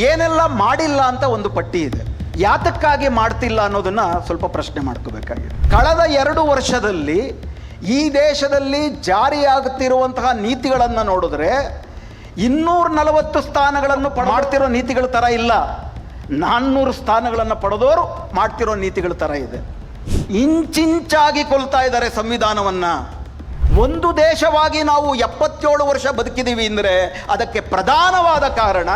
ಏನೆಲ್ಲ ಮಾಡಿಲ್ಲ ಅಂತ ಒಂದು ಪಟ್ಟಿ ಇದೆ. ಯಾತಕ್ಕಾಗಿ ಮಾಡ್ತಿಲ್ಲ ಅನ್ನೋದನ್ನ ಸ್ವಲ್ಪ ಪ್ರಶ್ನೆ ಮಾಡ್ಕೋಬೇಕಾಗಿದೆ. ಕಳೆದ 2 ವರ್ಷದಲ್ಲಿ ಈ ದೇಶದಲ್ಲಿ ಜಾರಿಯಾಗುತ್ತಿರುವಂತಹ ನೀತಿಗಳನ್ನು ನೋಡಿದ್ರೆ 240 ಸ್ಥಾನಗಳನ್ನು ಮಾಡ್ತಿರೋ ನೀತಿಗಳ ಥರ ಇಲ್ಲ, 400 ಸ್ಥಾನಗಳನ್ನು ಪಡೆದವರು ಮಾಡ್ತಿರೋ ನೀತಿಗಳ ಥರ ಇದೆ. ಇಂಚಿಂಚಾಗಿ ಕೊಲ್ತಾ ಇದ್ದಾರೆ ಸಂವಿಧಾನವನ್ನ. ಒಂದು ದೇಶವಾಗಿ ನಾವು 77 ವರ್ಷ ಬದುಕಿದ್ದೀವಿ ಅಂದರೆ ಅದಕ್ಕೆ ಪ್ರಧಾನವಾದ ಕಾರಣ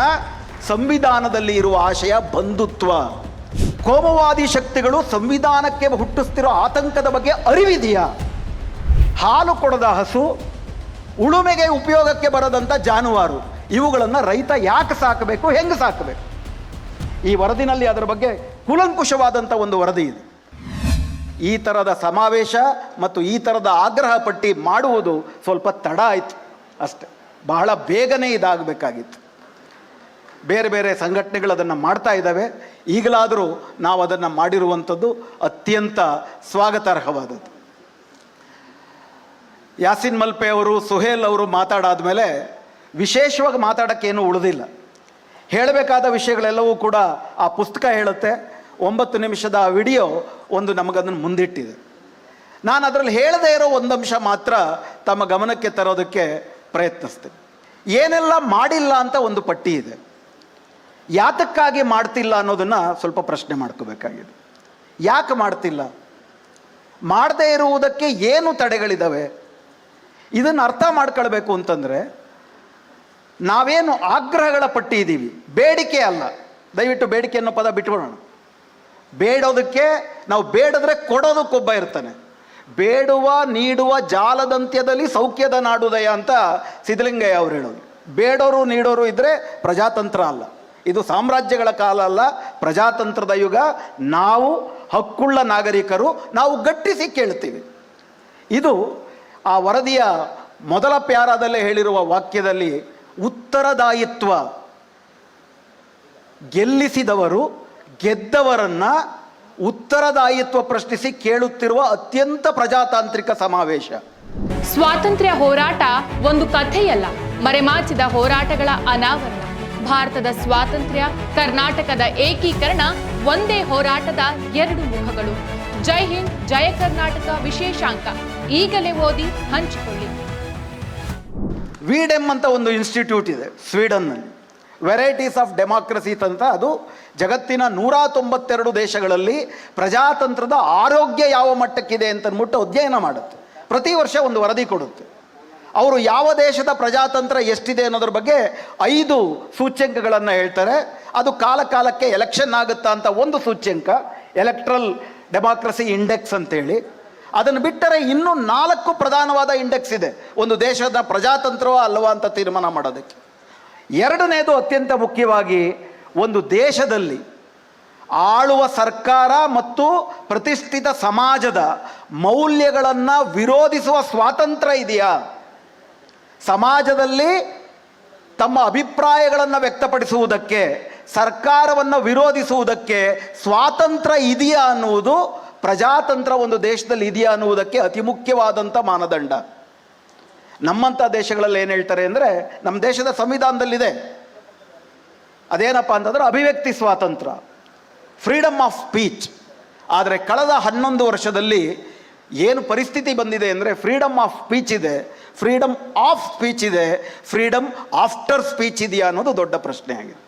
ಸಂವಿಧಾನದಲ್ಲಿ ಇರುವ ಆಶಯ ಬಂಧುತ್ವ. ಕೋಮುವಾದಿ ಶಕ್ತಿಗಳು ಸಂವಿಧಾನಕ್ಕೆ ಹುಟ್ಟಿಸ್ತಿರೋ ಆತಂಕದ ಬಗ್ಗೆ ಅರಿವಿದೆಯಾ? ಹಾಲು ಕೊಡದ ಹಸು, ಉಳುಮೆಗೆ ಉಪಯೋಗಕ್ಕೆ ಬರದಂಥ ಜಾನುವಾರು, ಇವುಗಳನ್ನು ರೈತ ಯಾಕೆ ಸಾಕಬೇಕು, ಹೆಂಗೆ ಸಾಕಬೇಕು? ಈ ವರದಿನಲ್ಲಿ ಅದರ ಬಗ್ಗೆ ಕೂಲಂಕುಷವಾದಂಥ ಒಂದು ವರದಿ ಇದೆ. ಈ ಥರದ ಸಮಾವೇಶ ಮತ್ತು ಈ ಥರದ ಆಗ್ರಹ ಪಟ್ಟಿ ಮಾಡುವುದು ಸ್ವಲ್ಪ ತಡ ಆಯಿತು ಅಷ್ಟೆ. ಬಹಳ ಬೇಗನೆ ಇದಾಗಬೇಕಾಗಿತ್ತು. ಬೇರೆ ಬೇರೆ ಸಂಘಟನೆಗಳು ಅದನ್ನು ಮಾಡ್ತಾ ಇದ್ದಾವೆ. ಈಗಲಾದರೂ ನಾವು ಅದನ್ನು ಮಾಡಿರುವಂಥದ್ದು ಅತ್ಯಂತ ಸ್ವಾಗತಾರ್ಹವಾದದ್ದು. ಯಾಸಿನ್ ಮಲ್ಪೆ ಅವರು, ಸುಹೇಲ್ ಅವರು ಮಾತಾಡಾದ ಮೇಲೆ ವಿಶೇಷವಾಗಿ ಮಾತಾಡೋಕ್ಕೇನು ಉಳಿದಿಲ್ಲ. ಹೇಳಬೇಕಾದ ವಿಷಯಗಳೆಲ್ಲವೂ ಕೂಡ ಆ ಪುಸ್ತಕ ಹೇಳುತ್ತೆ. 9 ನಿಮಿಷದ ವಿಡಿಯೋ ಒಂದು ನಮಗದನ್ನು ಮುಂದಿಟ್ಟಿದೆ. ನಾನು ಅದರಲ್ಲಿ ಹೇಳದೇ ಇರೋ ಒಂದು ಅಂಶ ಮಾತ್ರ ತಮ್ಮ ಗಮನಕ್ಕೆ ತರೋದಕ್ಕೆ ಪ್ರಯತ್ನಿಸ್ತೇನೆ. ಏನೆಲ್ಲ ಮಾಡಿಲ್ಲ ಅಂತ ಒಂದು ಪಟ್ಟಿ ಇದೆ. ಯಾತಕ್ಕಾಗಿ ಮಾಡ್ತಿಲ್ಲ ಅನ್ನೋದನ್ನು ಸ್ವಲ್ಪ ಪ್ರಶ್ನೆ ಮಾಡ್ಕೋಬೇಕಾಗಿದೆ. ಯಾಕೆ ಮಾಡ್ತಿಲ್ಲ? ಮಾಡದೇ ಇರುವುದಕ್ಕೆ ಏನು ತಡೆಗಳಿದ್ದಾವೆ? ಇದನ್ನು ಅರ್ಥ ಮಾಡ್ಕೊಳ್ಬೇಕು ಅಂತಂದರೆ ನಾವೇನು ಆಗ್ರಹಗಳ ಪಟ್ಟಿ ಇದ್ದೀವಿ, ಬೇಡಿಕೆ ಅಲ್ಲ. ದಯವಿಟ್ಟು ಬೇಡಿಕೆ ಅನ್ನೋ ಪದ ಬಿಟ್ಬಿಡೋಣ. ಬೇಡೋದಕ್ಕೆ ನಾವು ಬೇಡದ್ರೆ ಕೊಡೋದಕ್ಕೊಬ್ಬ ಇರ್ತಾನೆ. ಬೇಡುವ ನೀಡುವ ಜಾಲದಂತ್ಯದಲ್ಲಿ ಸೌಖ್ಯದ ನಾಡುದಯ ಅಂತ ಸಿದ್ಧಲಿಂಗಯ್ಯ ಅವರು ಹೇಳೋದು. ಬೇಡೋರು ನೀಡೋರು ಇದ್ದರೆ ಪ್ರಜಾತಂತ್ರ ಅಲ್ಲ, ಇದು ಸಾಮ್ರಾಜ್ಯಗಳ ಕಾಲ ಅಲ್ಲ, ಪ್ರಜಾತಂತ್ರದ ಯುಗ. ನಾವು ಹಕ್ಕುಳ್ಳ ನಾಗರಿಕರು, ನಾವು ಗಟ್ಟಿಸಿ ಕೇಳ್ತೀವಿ. ಇದು ಆ ವರದಿಯ ಮೊದಲ ಪ್ಯಾರಾದಲ್ಲೇ ಹೇಳಿರುವ ವಾಕ್ಯದಲ್ಲಿ ಉತ್ತರದಾಯಿತ್ವ. ಗೆಲ್ಲಿಸಿದವರು ಗೆದ್ದವರನ್ನ ಉತ್ತರದಾಯಿತ್ವ ಪ್ರಶ್ನಿಸಿ ಕೇಳುತ್ತಿರುವ ಅತ್ಯಂತ ಪ್ರಜಾತಾಂತ್ರಿಕ ಸಮಾವೇಶ. ಸ್ವಾತಂತ್ರ್ಯ ಹೋರಾಟ ಒಂದು ಕಥೆಯಲ್ಲ, ಮರೆಮಾಚಿದ ಹೋರಾಟಗಳ ಅನಾವರಣ. ಭಾರತದ ಸ್ವಾತಂತ್ರ್ಯ, ಕರ್ನಾಟಕದ ಏಕೀಕರಣ ಒಂದೇ ಹೋರಾಟದ 2 ಮುಖಗಳು. ಜೈ ಹಿಂದ್, ಜಯ ಕರ್ನಾಟಕ ವಿಶೇಷಾಂಕ ಈಗಲೇ ಓದಿ ಹಂಚಿಕೊಳ್ಳಿ. ವಿಡೆಮ್ ಅಂತ ಒಂದು ಇನ್ಸ್ಟಿಟ್ಯೂಟ್ ಇದೆ ಸ್ವೀಡನ್ನಲ್ಲಿ, ವೆರೈಟೀಸ್ ಆಫ್ ಡೆಮಾಕ್ರಸೀಸ್ ಅಂತ. ಅದು ಜಗತ್ತಿನ 192 ದೇಶಗಳಲ್ಲಿ ಪ್ರಜಾತಂತ್ರದ ಆರೋಗ್ಯ ಯಾವ ಮಟ್ಟಕ್ಕಿದೆ ಅಂತಂದ್ಬಿಟ್ಟು ಅಧ್ಯಯನ ಮಾಡುತ್ತೆ. ಪ್ರತಿ ವರ್ಷ ಒಂದು ವರದಿ ಕೊಡುತ್ತೆ. ಅವರು ಯಾವ ದೇಶದ ಪ್ರಜಾತಂತ್ರ ಎಷ್ಟಿದೆ ಅನ್ನೋದ್ರ ಬಗ್ಗೆ 5 ಸೂಚ್ಯಂಕಗಳನ್ನು ಹೇಳ್ತಾರೆ. ಅದು ಕಾಲ ಕಾಲಕ್ಕೆ ಎಲೆಕ್ಷನ್ ಆಗುತ್ತಾ ಅಂತ ಒಂದು ಸೂಚ್ಯಂಕ, ಎಲೆಕ್ಟ್ರಲ್ ಡೆಮಾಕ್ರಸಿ ಇಂಡೆಕ್ಸ್ ಅಂತೇಳಿ. ಅದನ್ನು ಬಿಟ್ಟರೆ ಇನ್ನೂ 4 ಪ್ರಧಾನವಾದ ಇಂಡೆಕ್ಸ್ ಇದೆ ಒಂದು ದೇಶದ ಪ್ರಜಾತಂತ್ರವೋ ಅಲ್ಲವಾ ಅಂತ ತೀರ್ಮಾನ ಮಾಡೋದಕ್ಕೆ. ಎರಡನೇದು ಅತ್ಯಂತ ಮುಖ್ಯವಾಗಿ, ಒಂದು ದೇಶದಲ್ಲಿ ಆಳುವ ಸರ್ಕಾರ ಮತ್ತು ಪ್ರತಿಷ್ಠಿತ ಸಮಾಜದ ಮೌಲ್ಯಗಳನ್ನು ವಿರೋಧಿಸುವ ಸ್ವಾತಂತ್ರ್ಯ ಇದೆಯಾ? ಸಮಾಜದಲ್ಲಿ ತಮ್ಮ ಅಭಿಪ್ರಾಯಗಳನ್ನು ವ್ಯಕ್ತಪಡಿಸುವುದಕ್ಕೆ, ಸರ್ಕಾರವನ್ನು ವಿರೋಧಿಸುವುದಕ್ಕೆ ಸ್ವಾತಂತ್ರ್ಯ ಇದೆಯಾ ಅನ್ನುವುದು, ಪ್ರಜಾತಂತ್ರ ಒಂದು ದೇಶದಲ್ಲಿ ಇದೆಯಾ ಅನ್ನುವುದಕ್ಕೆ ಅತಿ ಮುಖ್ಯವಾದಂಥ ಮಾನದಂಡ. ನಮ್ಮಂಥ ದೇಶಗಳಲ್ಲಿ ಏನು ಹೇಳ್ತಾರೆ ಅಂದರೆ, ನಮ್ಮ ದೇಶದ ಸಂವಿಧಾನದಲ್ಲಿದೆ, ಅದೇನಪ್ಪ ಅಂತಂದ್ರೆ ಅಭಿವ್ಯಕ್ತಿ ಸ್ವಾತಂತ್ರ್ಯ, ಫ್ರೀಡಮ್ ಆಫ್ ಸ್ಪೀಚ್. ಆದರೆ ಕಳೆದ 11 ವರ್ಷದಲ್ಲಿ ಏನು ಪರಿಸ್ಥಿತಿ ಬಂದಿದೆ ಅಂದರೆ, ಫ್ರೀಡಮ್ ಆಫ್ ಸ್ಪೀಚ್ ಇದೆ, ಫ್ರೀಡಮ್ ಆಫ್ ಸ್ಪೀಚ್ ಇದೆ, ಫ್ರೀಡಮ್ ಆಫ್ಟರ್ ಸ್ಪೀಚ್ ಇದೆಯಾ ಅನ್ನೋದು ದೊಡ್ಡ ಪ್ರಶ್ನೆ ಆಗಿದೆ.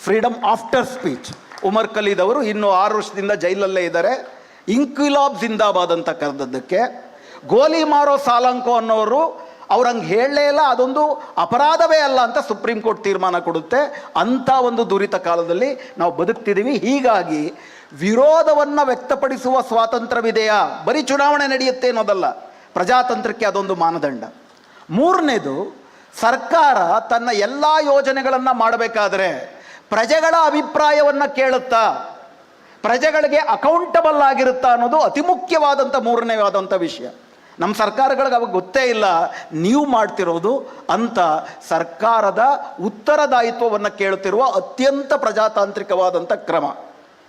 Freedom after speech, Umar Khalid ಅವರು ಇನ್ನೂ 6 ವರ್ಷದಿಂದ ಜೈಲಲ್ಲೇ ಇದ್ದಾರೆ. ಇನ್ಕ್ವಿಲಾಬ್ ಜಿಂದಾಬಾದ್ ಅಂತ ಕರೆದದ್ದಕ್ಕೆ ಗೋಲಿ ಮಾರೋ ಸಾಲಂಕೋ ಅನ್ನೋರು ಅವ್ರಂಗೆ ಹೇಳಲೇ ಇಲ್ಲ, ಅದೊಂದು ಅಪರಾಧವೇ ಅಲ್ಲ ಅಂತ ಸುಪ್ರೀಂ ಕೋರ್ಟ್ ತೀರ್ಮಾನ ಕೊಡುತ್ತೆ. ಅಂಥ ಒಂದು ದುರಿತ ಕಾಲದಲ್ಲಿ ನಾವು ಬದುಕ್ತಿದ್ದೀವಿ. ಹೀಗಾಗಿ ವಿರೋಧವನ್ನು ವ್ಯಕ್ತಪಡಿಸುವ ಸ್ವಾತಂತ್ರ್ಯವಿದೆಯಾ? ಬರೀ ಚುನಾವಣೆ ನಡೆಯುತ್ತೆ ಅನ್ನೋದಲ್ಲ, ಪ್ರಜಾತಂತ್ರಕ್ಕೆ ಅದೊಂದು ಮಾನದಂಡ. ಮೂರನೇದು, ಸರ್ಕಾರ ತನ್ನ ಎಲ್ಲ ಯೋಜನೆಗಳನ್ನು ಮಾಡಬೇಕಾದ್ರೆ ಪ್ರಜೆಗಳ ಅಭಿಪ್ರಾಯವನ್ನು ಕೇಳುತ್ತಾ, ಪ್ರಜೆಗಳಿಗೆ ಅಕೌಂಟಬಲ್ ಆಗಿರುತ್ತಾ ಅನ್ನೋದು ಅತಿ ಮುಖ್ಯವಾದಂಥ ಮೂರನೇವಾದಂಥ ವಿಷಯ. ನಮ್ಮ ಸರ್ಕಾರಗಳಿಗೆ ಅವಾಗ ಗೊತ್ತೇ ಇಲ್ಲ ನೀವು ಮಾಡ್ತಿರೋದು ಅಂತ ಸರ್ಕಾರದ ಉತ್ತರದಾಯಿತ್ವವನ್ನು ಕೇಳುತ್ತಿರುವ ಅತ್ಯಂತ ಪ್ರಜಾತಾಂತ್ರಿಕವಾದಂಥ ಕ್ರಮ.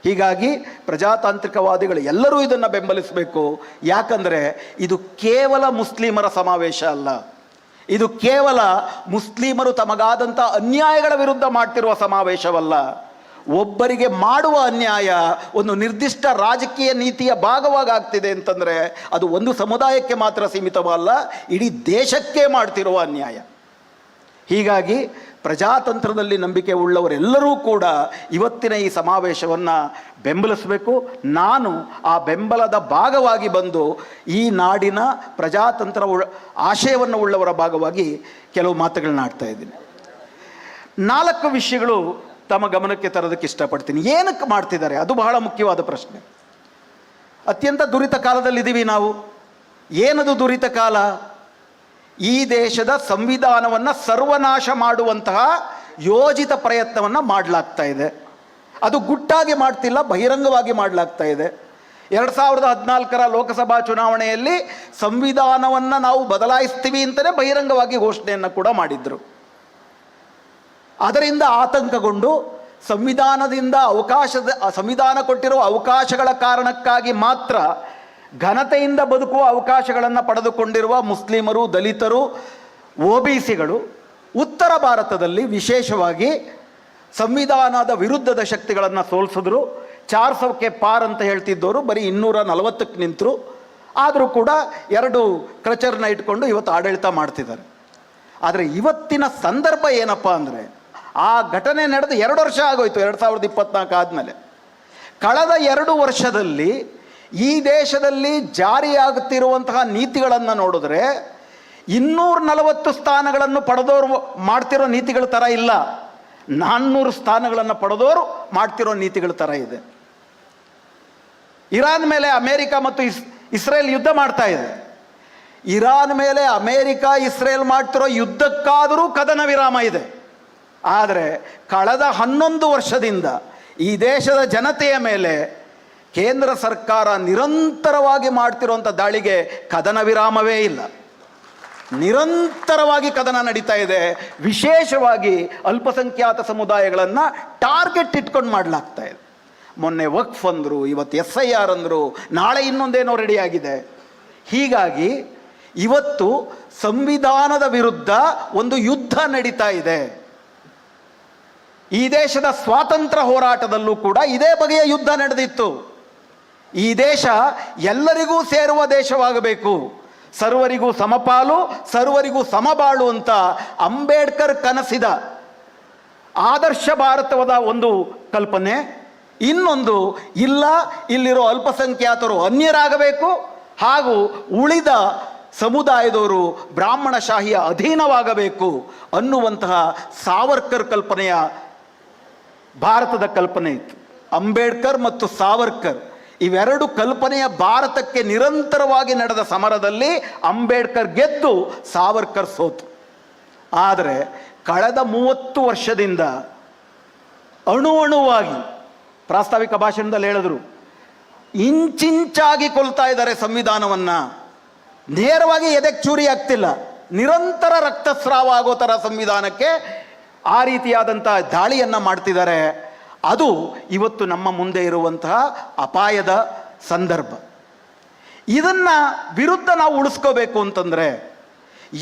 ಹೀಗಾಗಿ ಪ್ರಜಾತಾಂತ್ರಿಕವಾದಿಗಳು ಎಲ್ಲರೂ ಇದನ್ನು ಬೆಂಬಲಿಸಬೇಕು. ಯಾಕಂದರೆ ಇದು ಕೇವಲ ಮುಸ್ಲಿಮರ ಸಮಾವೇಶ ಅಲ್ಲ, ಇದು ಕೇವಲ ಮುಸ್ಲಿಮರು ತಮಗಾದಂಥ ಅನ್ಯಾಯಗಳ ವಿರುದ್ಧ ಮಾಡ್ತಿರುವ ಸಮಾವೇಶವಲ್ಲ. ಒಬ್ಬರಿಗೆ ಮಾಡುವ ಅನ್ಯಾಯ ಒಂದು ನಿರ್ದಿಷ್ಟ ರಾಜಕೀಯ ನೀತಿಯ ಭಾಗವಾಗಿ ಆಗ್ತಿದೆ ಅಂತಂದರೆ ಅದು ಒಂದು ಸಮುದಾಯಕ್ಕೆ ಮಾತ್ರ ಸೀಮಿತವಲ್ಲ, ಇಡೀ ದೇಶಕ್ಕೆ ಮಾಡ್ತಿರುವ ಅನ್ಯಾಯ. ಹೀಗಾಗಿ ಪ್ರಜಾತಂತ್ರದಲ್ಲಿ ನಂಬಿಕೆ ಉಳ್ಳವರೆಲ್ಲರೂ ಕೂಡ ಇವತ್ತಿನ ಈ ಸಮಾವೇಶವನ್ನು ಬೆಂಬಲಿಸಬೇಕು. ನಾನು ಆ ಬೆಂಬಲದ ಭಾಗವಾಗಿ ಬಂದು ಈ ನಾಡಿನ ಪ್ರಜಾತಂತ್ರ ಆಶಯವನ್ನು ಉಳ್ಳವರ ಭಾಗವಾಗಿ ಕೆಲವು ಮಾತುಗಳನ್ನ ಆಡ್ತಾ ಇದ್ದೀನಿ. 4 ವಿಷಯಗಳು ತಮ್ಮ ಗಮನಕ್ಕೆ ತರೋದಕ್ಕೆ ಇಷ್ಟಪಡ್ತೀನಿ. ಏನಕ್ಕೆ ಮಾಡ್ತಿದ್ದಾರೆ ಅದು ಬಹಳ ಮುಖ್ಯವಾದ ಪ್ರಶ್ನೆ. ಅತ್ಯಂತ ದುರಿತ ಕಾಲದಲ್ಲಿದ್ದೀವಿ ನಾವು. ಏನದು ದುರಿತ ಕಾಲ? ಈ ದೇಶದ ಸಂವಿಧಾನವನ್ನು ಸರ್ವನಾಶ ಮಾಡುವಂತಹ ಯೋಜಿತ ಪ್ರಯತ್ನವನ್ನು ಮಾಡಲಾಗ್ತಾ ಇದೆ. ಅದು ಗುಟ್ಟಾಗಿ ಮಾಡ್ತಿಲ್ಲ, ಬಹಿರಂಗವಾಗಿ ಮಾಡಲಾಗ್ತಾ ಇದೆ. 2014 ಲೋಕಸಭಾ ಚುನಾವಣೆಯಲ್ಲಿ ಸಂವಿಧಾನವನ್ನು ನಾವು ಬದಲಾಯಿಸ್ತೀವಿ ಅಂತಲೇ ಬಹಿರಂಗವಾಗಿ ಘೋಷಣೆಯನ್ನು ಕೂಡ ಮಾಡಿದ್ರು. ಅದರಿಂದ ಆತಂಕಗೊಂಡು ಸಂವಿಧಾನ ಕೊಟ್ಟಿರುವ ಅವಕಾಶಗಳ ಕಾರಣಕ್ಕಾಗಿ ಮಾತ್ರ ಘನತೆಯಿಂದ ಬದುಕುವ ಅವಕಾಶಗಳನ್ನು ಪಡೆದುಕೊಂಡಿರುವ ಮುಸ್ಲಿಮರು, ದಲಿತರು, OBCಗಳು ಉತ್ತರ ಭಾರತದಲ್ಲಿ ವಿಶೇಷವಾಗಿ ಸಂವಿಧಾನದ ವಿರುದ್ಧದ ಶಕ್ತಿಗಳನ್ನು ಸೋಲಿಸಿದ್ರು. 400ಕ್ಕೆ ಪಾರ್ ಅಂತ ಹೇಳ್ತಿದ್ದವರು ಬರೀ 240ಕ್ಕೆ ನಿಂತರು. ಆದರೂ ಕೂಡ 2 ಕ್ರಚರ್ನ ಇಟ್ಕೊಂಡು ಇವತ್ತು ಆಡಳಿತ ಮಾಡ್ತಿದ್ದಾರೆ. ಆದರೆ ಇವತ್ತಿನ ಸಂದರ್ಭ ಏನಪ್ಪ ಅಂದರೆ, ಆ ಘಟನೆ ನಡೆದು 2 ವರ್ಷ ಆಗೋಯ್ತು, 2024 ಆದಮೇಲೆ. ಕಳೆದ 2 ವರ್ಷದಲ್ಲಿ ಈ ದೇಶದಲ್ಲಿ ಜಾರಿಯಾಗುತ್ತಿರುವಂತಹ ನೀತಿಗಳನ್ನು ನೋಡಿದ್ರೆ 240 ಸ್ಥಾನಗಳನ್ನು ಪಡೆದವರು ಮಾಡ್ತಿರೋ ನೀತಿಗಳ ಥರ ಇಲ್ಲ, 400 ಸ್ಥಾನಗಳನ್ನು ಪಡೆದವರು ಮಾಡ್ತಿರೋ ನೀತಿಗಳ ಥರ ಇದೆ. ಇರಾನ್ ಮೇಲೆ ಅಮೇರಿಕ ಮತ್ತು ಇಸ್ರೇಲ್ ಯುದ್ಧ ಮಾಡ್ತಾ ಇದೆ. ಇರಾನ್ ಮೇಲೆ ಅಮೇರಿಕ, ಇಸ್ರೇಲ್ ಮಾಡ್ತಿರೋ ಯುದ್ಧಕ್ಕಾದರೂ ಕದನ ವಿರಾಮ ಇದೆ. ಆದರೆ ಕಳೆದ 11 ವರ್ಷದಿಂದ ಈ ದೇಶದ ಜನತೆಯ ಮೇಲೆ ಕೇಂದ್ರ ಸರ್ಕಾರ ನಿರಂತರವಾಗಿ ಮಾಡ್ತಿರುವಂಥ ದಾಳಿಗೆ ಕದನ ವಿರಾಮವೇ ಇಲ್ಲ. ನಿರಂತರವಾಗಿ ಕದನ ನಡೀತಾ ಇದೆ. ವಿಶೇಷವಾಗಿ ಅಲ್ಪಸಂಖ್ಯಾತ ಸಮುದಾಯಗಳನ್ನು ಟಾರ್ಗೆಟ್ ಇಟ್ಕೊಂಡು ಮಾಡಲಾಗ್ತಾ ಇದೆ. ಮೊನ್ನೆ ವಕ್ಫ್ ಅಂದರು, ಇವತ್ತು SIR ಅಂದರು, ನಾಳೆ ಇನ್ನೊಂದೇನೋ ರೆಡಿಯಾಗಿದೆ. ಹೀಗಾಗಿ ಇವತ್ತು ಸಂವಿಧಾನದ ವಿರುದ್ಧ ಒಂದು ಯುದ್ಧ ನಡೀತಾ ಇದೆ. ಈ ದೇಶದ ಸ್ವಾತಂತ್ರ್ಯ ಹೋರಾಟದಲ್ಲೂ ಕೂಡ ಇದೇ ಬಗೆಯ ಯುದ್ಧ ನಡೆದಿತ್ತು. ಈ ದೇಶ ಎಲ್ಲರಿಗೂ ಸೇರುವ ದೇಶವಾಗಬೇಕು, ಸರ್ವರಿಗೂ ಸಮಪಾಲು, ಸರ್ವರಿಗೂ ಸಮಬಾಳು ಅಂತ ಅಂಬೇಡ್ಕರ್ ಕನಸಿದ ಆದರ್ಶ ಭಾರತದ ಒಂದು ಕಲ್ಪನೆ. ಇನ್ನೊಂದು ಇಲ್ಲ, ಇಲ್ಲಿರೋ ಅಲ್ಪಸಂಖ್ಯಾತರು ಅನ್ಯರಾಗಬೇಕು ಹಾಗೂ ಉಳಿದ ಸಮುದಾಯದವರು ಬ್ರಾಹ್ಮಣಶಾಹಿಯ ಅಧೀನವಾಗಬೇಕು ಅನ್ನುವಂತಹ ಸಾವರ್ಕರ್ ಕಲ್ಪನೆಯ ಭಾರತದ ಕಲ್ಪನೆ ಇತ್ತು. ಅಂಬೇಡ್ಕರ್ ಮತ್ತು ಸಾವರ್ಕರ್ ಇವೆರಡು ಕಲ್ಪನೆಯ ಭಾರತಕ್ಕೆ ನಿರಂತರವಾಗಿ ನಡೆದ ಸಮರದಲ್ಲಿ ಅಂಬೇಡ್ಕರ್ ಗೆದ್ದು ಸಾವರ್ಕರ್ ಸೋತು. ಆದರೆ ಕಳೆದ 30 ವರ್ಷದಿಂದ ಅಣುವಾಗಿ ಪ್ರಾಸ್ತಾವಿಕ ಭಾಷಣದಲ್ಲಿ ಹೇಳಿದ್ರು, ಇಂಚಿಂಚಾಗಿ ಕೊಲ್ತಾ ಇದ್ದಾರೆ ಸಂವಿಧಾನವನ್ನು. ನೇರವಾಗಿ ಎದೆಗೆ ಚೂರಿ ಆಗ್ತಿಲ್ಲ, ನಿರಂತರ ರಕ್ತಸ್ರಾವ ಆಗೋ ಥರ ಸಂವಿಧಾನಕ್ಕೆ ಆ ರೀತಿಯಾದಂಥ ದಾಳಿಯನ್ನು ಮಾಡ್ತಿದ್ದಾರೆ. ಅದು ಇವತ್ತು ನಮ್ಮ ಮುಂದೆ ಇರುವಂತಹ ಅಪಾಯದ ಸಂದರ್ಭ. ಇದನ್ನು ವಿರುದ್ಧ ನಾವು ಉಳಿಸ್ಕೋಬೇಕು ಅಂತಂದರೆ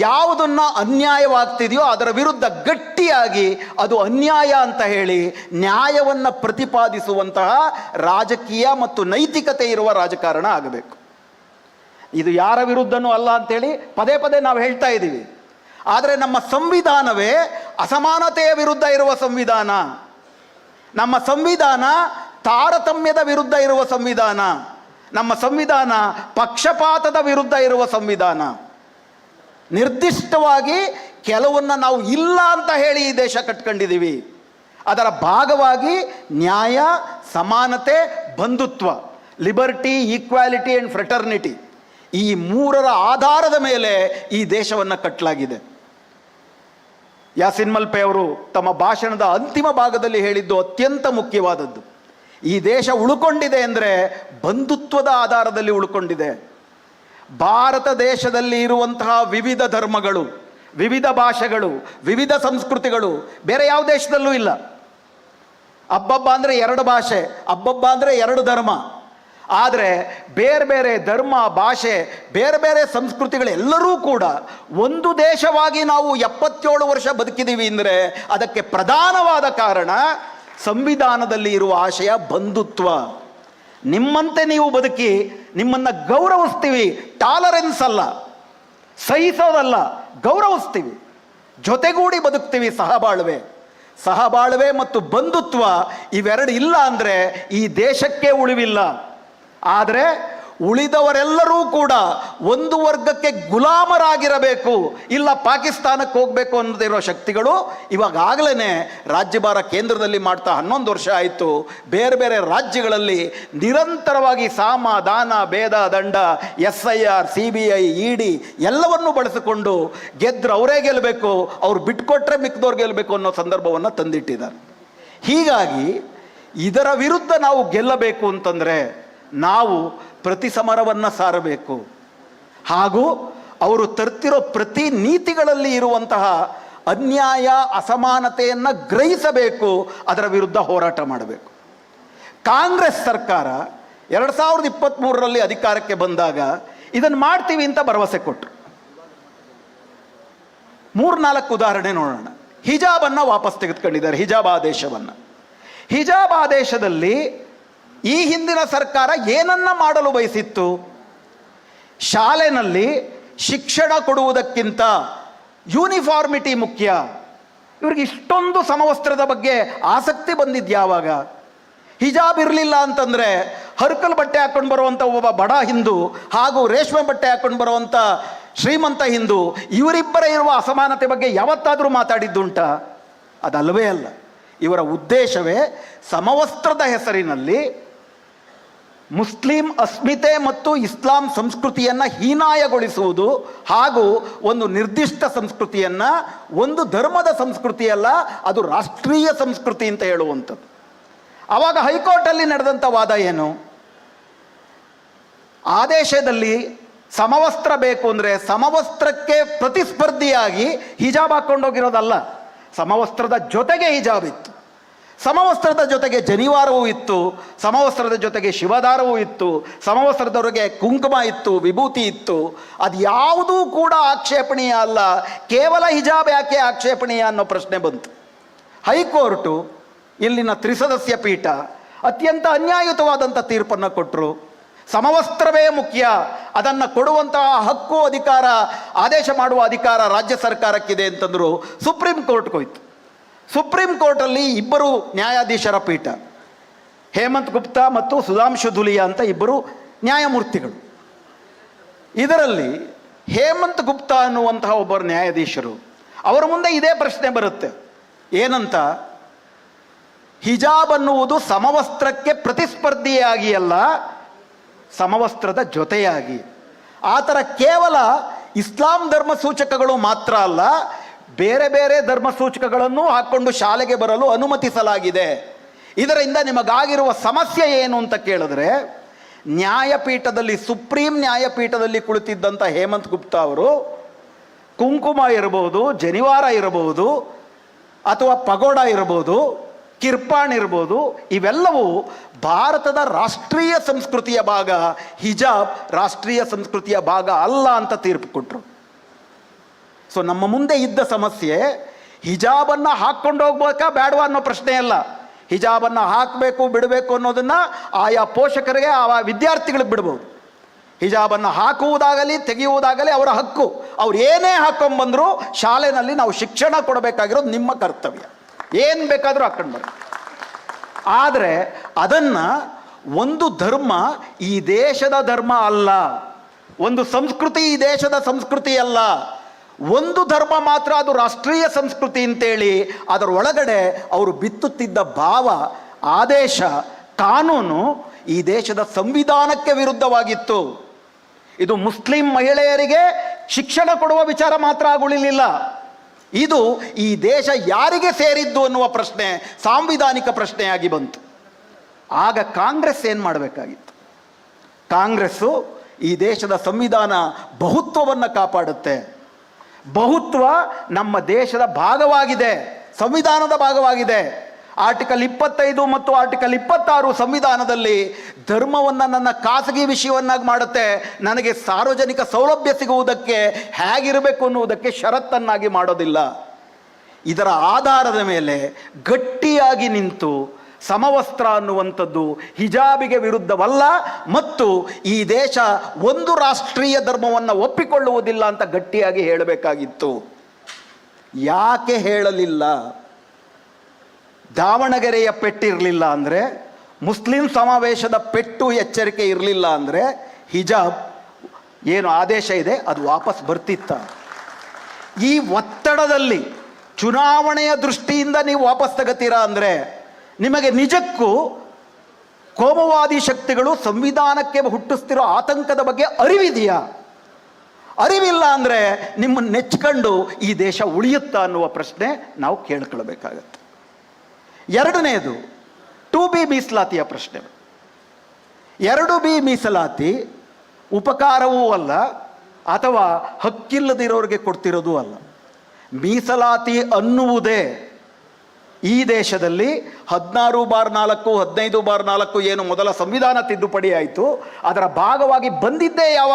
ಯಾವುದನ್ನು ಅನ್ಯಾಯವಾಗ್ತಿದೆಯೋ ಅದರ ವಿರುದ್ಧ ಗಟ್ಟಿಯಾಗಿ ಅದು ಅನ್ಯಾಯ ಅಂತ ಹೇಳಿ ನ್ಯಾಯವನ್ನು ಪ್ರತಿಪಾದಿಸುವಂತಹ ರಾಜಕೀಯ ಮತ್ತು ನೈತಿಕತೆ ಇರುವ ರಾಜಕಾರಣ ಆಗಬೇಕು. ಇದು ಯಾರ ವಿರುದ್ಧನೂ ಅಲ್ಲ ಅಂಥೇಳಿ ಪದೇ ಪದೇ ನಾವು ಹೇಳ್ತಾ ಇದ್ದೀವಿ. ಆದರೆ ನಮ್ಮ ಸಂವಿಧಾನವೇ ಅಸಮಾನತೆಯ ವಿರುದ್ಧ ಇರುವ ಸಂವಿಧಾನ. ನಮ್ಮ ಸಂವಿಧಾನ ತಾರತಮ್ಯದ ವಿರುದ್ಧ ಇರುವ ಸಂವಿಧಾನ. ನಮ್ಮ ಸಂವಿಧಾನ ಪಕ್ಷಪಾತದ ವಿರುದ್ಧ ಇರುವ ಸಂವಿಧಾನ. ನಿರ್ದಿಷ್ಟವಾಗಿ ಕೆಲವನ್ನ ನಾವು ಇಲ್ಲ ಅಂತ ಹೇಳಿ ಈ ದೇಶ ಕಟ್ಕೊಂಡಿದ್ದೀವಿ. ಅದರ ಭಾಗವಾಗಿ ನ್ಯಾಯ, ಸಮಾನತೆ, ಬಂಧುತ್ವ, ಲಿಬರ್ಟಿ, ಈಕ್ವಾಲಿಟಿ ಆ್ಯಂಡ್ ಫ್ರೆಟರ್ನಿಟಿ, ಈ ಮೂರರ ಆಧಾರದ ಮೇಲೆ ಈ ದೇಶವನ್ನು ಕಟ್ಟಲಾಗಿದೆ. ಯಾಸಿನ್ ಮಲ್ಪೆ ಅವರು ತಮ್ಮ ಭಾಷಣದ ಅಂತಿಮ ಭಾಗದಲ್ಲಿ ಹೇಳಿದ್ದು ಅತ್ಯಂತ ಮುಖ್ಯವಾದದ್ದು. ಈ ದೇಶ ಉಳ್ಕೊಂಡಿದೆ ಅಂದರೆ ಬಂಧುತ್ವದ ಆಧಾರದಲ್ಲಿ ಉಳ್ಕೊಂಡಿದೆ. ಭಾರತ ದೇಶದಲ್ಲಿ ಇರುವಂತಹ ವಿವಿಧ ಧರ್ಮಗಳು, ವಿವಿಧ ಭಾಷೆಗಳು, ವಿವಿಧ ಸಂಸ್ಕೃತಿಗಳು ಬೇರೆ ಯಾವ ದೇಶದಲ್ಲೂ ಇಲ್ಲ. ಅಬ್ಬಬ್ಬ ಅಂದರೆ 2 ಭಾಷೆ, ಅಬ್ಬಬ್ಬ ಅಂದರೆ 2 ಧರ್ಮ. ಆದರೆ ಬೇರೆ ಬೇರೆ ಧರ್ಮ, ಭಾಷೆ, ಬೇರೆ ಬೇರೆ ಸಂಸ್ಕೃತಿಗಳೆಲ್ಲರೂ ಕೂಡ ಒಂದು ದೇಶವಾಗಿ ನಾವು 77 ವರ್ಷ ಬದುಕಿದ್ದೀವಿ ಅಂದರೆ ಅದಕ್ಕೆ ಪ್ರಧಾನವಾದ ಕಾರಣ ಸಂವಿಧಾನದಲ್ಲಿ ಇರುವ ಆಶಯ ಬಂಧುತ್ವ. ನಿಮ್ಮಂತೆ ನೀವು ಬದುಕಿ, ನಿಮ್ಮನ್ನು ಗೌರವಿಸ್ತೀವಿ, ಟಾಲರೆನ್ಸ್ ಅಲ್ಲ, ಸಹಿಸೋದಲ್ಲ, ಗೌರವಿಸ್ತೀವಿ, ಜೊತೆಗೂಡಿ ಬದುಕ್ತೀವಿ. ಸಹಬಾಳ್ವೆ ಮತ್ತು ಬಂಧುತ್ವ ಇವೆರಡು ಇಲ್ಲ ಅಂದರೆ ಈ ದೇಶಕ್ಕೆ ಉಳಿವಿಲ್ಲ. ಆದರೆ ಉಳಿದವರೆಲ್ಲರೂ ಕೂಡ ಒಂದು ವರ್ಗಕ್ಕೆ ಗುಲಾಮರಾಗಿರಬೇಕು, ಇಲ್ಲ ಪಾಕಿಸ್ತಾನಕ್ಕೆ ಹೋಗಬೇಕು ಅನ್ನೋದಿರೋ ಶಕ್ತಿಗಳು ಇವಾಗಲೇ ರಾಜ್ಯಭಾರ ಕೇಂದ್ರದಲ್ಲಿ ಮಾಡ್ತಾ 11 ವರ್ಷ ಆಯಿತು. ಬೇರೆ ಬೇರೆ ರಾಜ್ಯಗಳಲ್ಲಿ ನಿರಂತರವಾಗಿ ಸಾಮ, ದಾನ, ಭೇದ, ದಂಡ, SIR, CBI, ED ಎಲ್ಲವನ್ನೂ ಬಳಸಿಕೊಂಡು ಗೆದ್ರೆ ಅವರೇ ಗೆಲ್ಲಬೇಕು, ಅವ್ರು ಬಿಟ್ಕೊಟ್ರೆ ಮಿಕ್ಕದವ್ರು ಗೆಲ್ಲಬೇಕು ಅನ್ನೋ ಸಂದರ್ಭವನ್ನು ತಂದಿಟ್ಟಿದ್ದಾರೆ. ಹೀಗಾಗಿ ಇದರ ವಿರುದ್ಧ ನಾವು ಗೆಲ್ಲಬೇಕು ಅಂತಂದರೆ ನಾವು ಪ್ರತಿ ಸಮರವನ್ನು ಸಾರಬೇಕು. ಹಾಗೂ ಅವರು ತರ್ತಿರೋ ಪ್ರತಿ ನೀತಿಗಳಲ್ಲಿ ಇರುವಂತಹ ಅನ್ಯಾಯ, ಅಸಮಾನತೆಯನ್ನು ಗ್ರಹಿಸಬೇಕು, ಅದರ ವಿರುದ್ಧ ಹೋರಾಟ ಮಾಡಬೇಕು. ಕಾಂಗ್ರೆಸ್ ಸರ್ಕಾರ 2023ರಲ್ಲಿ ಅಧಿಕಾರಕ್ಕೆ ಬಂದಾಗ ಇದನ್ನು ಮಾಡ್ತೀವಿ ಅಂತ ಭರವಸೆ ಕೊಟ್ಟರು. 3-4 ಉದಾಹರಣೆ ನೋಡೋಣ. ಹಿಜಾಬನ್ನು ವಾಪಸ್ ತೆಗೆದುಕೊಂಡಿದ್ದಾರೆ, ಹಿಜಾಬ್ ಆದೇಶದಲ್ಲಿ ಈ ಹಿಂದಿನ ಸರ್ಕಾರ ಏನನ್ನ ಮಾಡಲು ಬಯಸಿತ್ತು? ಶಾಲೆನಲ್ಲಿ ಶಿಕ್ಷಣ ಕೊಡುವುದಕ್ಕಿಂತ ಯೂನಿಫಾರ್ಮಿಟಿ ಮುಖ್ಯ. ಇವ್ರಿಗೆ ಇಷ್ಟೊಂದು ಸಮವಸ್ತ್ರದ ಬಗ್ಗೆ ಆಸಕ್ತಿ ಬಂದಿದ್ಯಾವಾಗ? ಹಿಜಾಬ್ ಇರಲಿಲ್ಲ ಅಂತಂದರೆ ಹರ್ಕಲ್ ಬಟ್ಟೆ ಹಾಕೊಂಡು ಬರುವಂಥ ಒಬ್ಬ ಬಡ ಹಿಂದೂ ಹಾಗೂ ರೇಷ್ಮೆ ಬಟ್ಟೆ ಹಾಕೊಂಡು ಬರುವಂಥ ಶ್ರೀಮಂತ ಹಿಂದೂ, ಇವರಿಬ್ಬರ ಇರುವ ಅಸಮಾನತೆ ಬಗ್ಗೆ ಯಾವತ್ತಾದರೂ ಮಾತಾಡಿದ್ದುಂಟ? ಅದಲ್ಲವೇ ಅಲ್ಲ. ಇವರ ಉದ್ದೇಶವೇ ಸಮವಸ್ತ್ರದ ಹೆಸರಿನಲ್ಲಿ ಮುಸ್ಲಿಂ ಅಸ್ಮಿತೆ ಮತ್ತು ಇಸ್ಲಾಂ ಸಂಸ್ಕೃತಿಯನ್ನು ಹೀನಾಯಗೊಳಿಸುವುದು, ಹಾಗೂ ಒಂದು ನಿರ್ದಿಷ್ಟ ಸಂಸ್ಕೃತಿಯನ್ನು, ಒಂದು ಧರ್ಮದ ಸಂಸ್ಕೃತಿಯಲ್ಲ, ಅದು ರಾಷ್ಟ್ರೀಯ ಸಂಸ್ಕೃತಿ ಅಂತ ಹೇಳುವಂಥದ್ದು. ಆವಾಗ ಹೈಕೋರ್ಟಲ್ಲಿ ನಡೆದಂಥ ವಾದ ಏನು? ಆದೇಶದಲ್ಲಿ ಸಮವಸ್ತ್ರ ಬೇಕು ಅಂದರೆ ಸಮವಸ್ತ್ರಕ್ಕೆ ಪ್ರತಿಸ್ಪರ್ಧಿಯಾಗಿ ಹಿಜಾಬ್ ಹಾಕ್ಕೊಂಡೋಗಿರೋದಲ್ಲ, ಸಮವಸ್ತ್ರದ ಜೊತೆಗೆ ಹಿಜಾಬ್ ಇತ್ತು, ಸಮವಸ್ತ್ರದ ಜೊತೆಗೆ ಜನಿವಾರವೂ ಇತ್ತು, ಸಮವಸ್ತ್ರದ ಜೊತೆಗೆ ಶಿವದಾರವೂ ಇತ್ತು, ಸಮವಸ್ತ್ರದವರೆಗೆ ಕುಂಕುಮ ಇತ್ತು, ವಿಭೂತಿ ಇತ್ತು. ಅದು ಯಾವುದೂ ಕೂಡ ಆಕ್ಷೇಪಣೀಯ ಅಲ್ಲ. ಕೇವಲ ಹಿಜಾಬ್ ಯಾಕೆ ಆಕ್ಷೇಪಣೀಯ ಅನ್ನೋ ಪ್ರಶ್ನೆ ಬಂತು. ಹೈಕೋರ್ಟು, ಇಲ್ಲಿನ ತ್ರಿಸದಸ್ಯ ಪೀಠ ಅತ್ಯಂತ ಅನ್ಯಾಯಯುತವಾದಂಥ ತೀರ್ಪನ್ನು ಕೊಟ್ಟರು. ಸಮವಸ್ತ್ರವೇ ಮುಖ್ಯ, ಅದನ್ನು ಕೊಡುವಂತಹ ಹಕ್ಕು, ಅಧಿಕಾರ, ಆದೇಶ ಮಾಡುವ ಅಧಿಕಾರ ರಾಜ್ಯ ಸರ್ಕಾರಕ್ಕಿದೆ ಅಂತಂದರು. ಸುಪ್ರೀಂ ಕೋರ್ಟ್ಗೆ ಹೋಯ್ತು. ಸುಪ್ರೀಂ ಕೋರ್ಟಲ್ಲಿ 2 ನ್ಯಾಯಾಧೀಶರ ಪೀಠ, ಹೇಮಂತ್ ಗುಪ್ತಾ ಮತ್ತು ಸುಧಾಂಶು ಧುಲಿಯಾ ಅಂತ 2 ನ್ಯಾಯಮೂರ್ತಿಗಳು. ಇದರಲ್ಲಿ ಹೇಮಂತ್ ಗುಪ್ತಾ ಅನ್ನುವಂತಹ ಒಬ್ಬರು ನ್ಯಾಯಾಧೀಶರು, ಅವರ ಮುಂದೆ ಇದೇ ಪ್ರಶ್ನೆ ಬರುತ್ತೆ. ಏನಂತ? ಹಿಜಾಬ್ ಅನ್ನುವುದು ಸಮವಸ್ತ್ರಕ್ಕೆ ಪ್ರತಿಸ್ಪರ್ಧಿಯಾಗಿ ಅಲ್ಲ, ಸಮವಸ್ತ್ರದ ಜೊತೆಯಾಗಿ. ಆ ಥರ ಕೇವಲ ಇಸ್ಲಾಂ ಧರ್ಮ ಸೂಚಕಗಳು ಮಾತ್ರ ಅಲ್ಲ, ಬೇರೆ ಬೇರೆ ಧರ್ಮ ಸೂಚಕಗಳನ್ನು ಹಾಕ್ಕೊಂಡು ಶಾಲೆಗೆ ಬರಲು ಅನುಮತಿಸಲಾಗಿದೆ. ಇದರಿಂದ ನಿಮಗಾಗಿರುವ ಸಮಸ್ಯೆ ಏನು ಅಂತ ಕೇಳಿದ್ರೆ, ನ್ಯಾಯಪೀಠದಲ್ಲಿ, ಸುಪ್ರೀಂ ನ್ಯಾಯಪೀಠದಲ್ಲಿ ಕುಳಿತಿದ್ದಂಥ ಹೇಮಂತ್ ಗುಪ್ತಾ ಅವರು ಕುಂಕುಮ ಇರಬಹುದು, ಜನಿವಾರ ಇರಬಹುದು, ಅಥವಾ ಪಗೋಡ ಇರಬಹುದು, ಕಿರ್ಪಾಣ್ ಇರ್ಬೋದು, ಇವೆಲ್ಲವೂ ಭಾರತದ ರಾಷ್ಟ್ರೀಯ ಸಂಸ್ಕೃತಿಯ ಭಾಗ, ಹಿಜಾಬ್ ರಾಷ್ಟ್ರೀಯ ಸಂಸ್ಕೃತಿಯ ಭಾಗ ಅಲ್ಲ ಅಂತ ತೀರ್ಪು ಕೊಟ್ಟರು. ಸೊ ನಮ್ಮ ಮುಂದೆ ಇದ್ದ ಸಮಸ್ಯೆ ಹಿಜಾಬನ್ನು ಹಾಕ್ಕೊಂಡು ಹೋಗ್ಬೇಕಾ ಬೇಡವಾ ಅನ್ನೋ ಪ್ರಶ್ನೆ ಅಲ್ಲ. ಹಿಜಾಬನ್ನು ಹಾಕಬೇಕು ಬಿಡಬೇಕು ಅನ್ನೋದನ್ನು ಆಯಾ ಪೋಷಕರಿಗೆ, ಆ ವಿದ್ಯಾರ್ಥಿಗಳಿಗೆ ಬಿಡ್ಬೋದು. ಹಿಜಾಬನ್ನು ಹಾಕುವುದಾಗಲಿ ತೆಗೆಯುವುದಾಗಲಿ ಅವರ ಹಕ್ಕು. ಅವ್ರು ಏನೇ ಹಾಕ್ಕೊಂಡ್ಬಂದರೂ ಶಾಲೆಯಲ್ಲಿ ನಾವು ಶಿಕ್ಷಣ ಕೊಡಬೇಕಾಗಿರೋದು ನಿಮ್ಮ ಕರ್ತವ್ಯ. ಏನು ಬೇಕಾದರೂ ಹಾಕ್ಕೊಂಡು ಬರ್ರಿ. ಆದರೆ ಅದನ್ನು ಒಂದು ಧರ್ಮ ಈ ದೇಶದ ಧರ್ಮ ಅಲ್ಲ, ಒಂದು ಸಂಸ್ಕೃತಿ ಈ ದೇಶದ ಸಂಸ್ಕೃತಿ ಅಲ್ಲ, ಒಂದು ಧರ್ಮ ಮಾತ್ರ ಅದು ರಾಷ್ಟ್ರೀಯ ಸಂಸ್ಕೃತಿ ಅಂತೇಳಿ ಅದರ ಒಳಗಡೆ ಅವರು ಬಿತ್ತುತ್ತಿದ್ದ ಭಾವ, ಆದೇಶ, ಕಾನೂನು ಈ ದೇಶದ ಸಂವಿಧಾನಕ್ಕೆ ವಿರುದ್ಧವಾಗಿತ್ತು. ಇದು ಮುಸ್ಲಿಂ ಮಹಿಳೆಯರಿಗೆ ಶಿಕ್ಷಣ ಕೊಡುವ ವಿಚಾರ ಮಾತ್ರ ಆಗುಳಿಲಿಲ್ಲ, ಇದು ಈ ದೇಶ ಯಾರಿಗೆ ಸೇರಿದ್ದು ಅನ್ನುವ ಪ್ರಶ್ನೆ ಸಾಂವಿಧಾನಿಕ ಪ್ರಶ್ನೆಯಾಗಿ ಬಂತು. ಆಗ ಕಾಂಗ್ರೆಸ್ ಏನು ಮಾಡಬೇಕಾಗಿತ್ತು? ಕಾಂಗ್ರೆಸ್ಸು ಈ ದೇಶದ ಸಂವಿಧಾನ ಬಹುತ್ವವನ್ನು ಕಾಪಾಡುತ್ತೆ. ಬಹುತ್ವ ನಮ್ಮ ದೇಶದ ಭಾಗವಾಗಿದೆ, ಸಂವಿಧಾನದ ಭಾಗವಾಗಿದೆ. ಆರ್ಟಿಕಲ್ 25 ಮತ್ತು ಆರ್ಟಿಕಲ್ 26 ಸಂವಿಧಾನದಲ್ಲಿ ಧರ್ಮವನ್ನು ನನ್ನ ಖಾಸಗಿ ವಿಷಯವನ್ನಾಗಿ ಮಾಡುತ್ತೆ, ನನಗೆ ಸಾರ್ವಜನಿಕ ಸೌಲಭ್ಯ ಸಿಗುವುದಕ್ಕೆ ಹೇಗಿರಬೇಕು ಅನ್ನುವುದಕ್ಕೆ ಷರತ್ತನ್ನಾಗಿ ಮಾಡೋದಿಲ್ಲ. ಇದರ ಆಧಾರದ ಮೇಲೆ ಗಟ್ಟಿಯಾಗಿ ನಿಂತು ಸಮವಸ್ತ್ರ ಅನ್ನುವಂಥದ್ದು ಹಿಜಾಬಿಗೆ ವಿರುದ್ಧವಲ್ಲ ಮತ್ತು ಈ ದೇಶ ಒಂದು ರಾಷ್ಟ್ರೀಯ ಧರ್ಮವನ್ನು ಒಪ್ಪಿಕೊಳ್ಳುವುದಿಲ್ಲ ಅಂತ ಗಟ್ಟಿಯಾಗಿ ಹೇಳಬೇಕಾಗಿತ್ತು. ಯಾಕೆ ಹೇಳಲಿಲ್ಲ? ದಾವಣಗೆರೆಯ ಪೆಟ್ಟಿರಲಿಲ್ಲ ಅಂದರೆ, ಮುಸ್ಲಿಂ ಸಮಾವೇಶದ ಪೆಟ್ಟು ಎಚ್ಚರಿಕೆ ಇರಲಿಲ್ಲ ಅಂದರೆ ಹಿಜಾಬ್ ಏನು ಆದೇಶ ಇದೆ ಅದು ವಾಪಸ್ ಬರ್ತಿತ್ತ? ಈ ಒತ್ತಡದಲ್ಲಿ ಚುನಾವಣೆಯ ದೃಷ್ಟಿಯಿಂದ ನೀವು ವಾಪಸ್ ತಗತೀರಾ ಅಂದರೆ ನಿಮಗೆ ನಿಜಕ್ಕೂ ಕೋಮುವಾದಿ ಶಕ್ತಿಗಳು ಸಂವಿಧಾನಕ್ಕೆ ಹುಟ್ಟಿಸ್ತಿರೋ ಆತಂಕದ ಬಗ್ಗೆ ಅರಿವಿದೆಯಾ? ಅರಿವಿಲ್ಲ ಅಂದರೆ ನಿಮ್ಮನ್ನು ನೆಚ್ಕೊಂಡು ಈ ದೇಶ ಉಳಿಯುತ್ತಾ ಅನ್ನುವ ಪ್ರಶ್ನೆ ನಾವು ಕೇಳ್ಕೊಳ್ಬೇಕಾಗತ್ತೆ. ಎರಡನೆಯದು 2B ಮೀಸಲಾತಿಯ ಪ್ರಶ್ನೆ. 2B ಮೀಸಲಾತಿ ಉಪಕಾರವೂ ಅಲ್ಲ ಅಥವಾ ಹಕ್ಕಿಲ್ಲದಿರೋರಿಗೆ ಕೊಡ್ತಿರೋದು ಅಲ್ಲ. ಮೀಸಲಾತಿ ಅನ್ನುವುದೇ ಈ ದೇಶದಲ್ಲಿ 16/4 15/4 ಏನು ಮೊದಲ ಸಂವಿಧಾನ ತಿದ್ದುಪಡಿ ಆಯಿತು, ಅದರ ಭಾಗವಾಗಿ ಬಂದಿದ್ದೇ ಯಾವ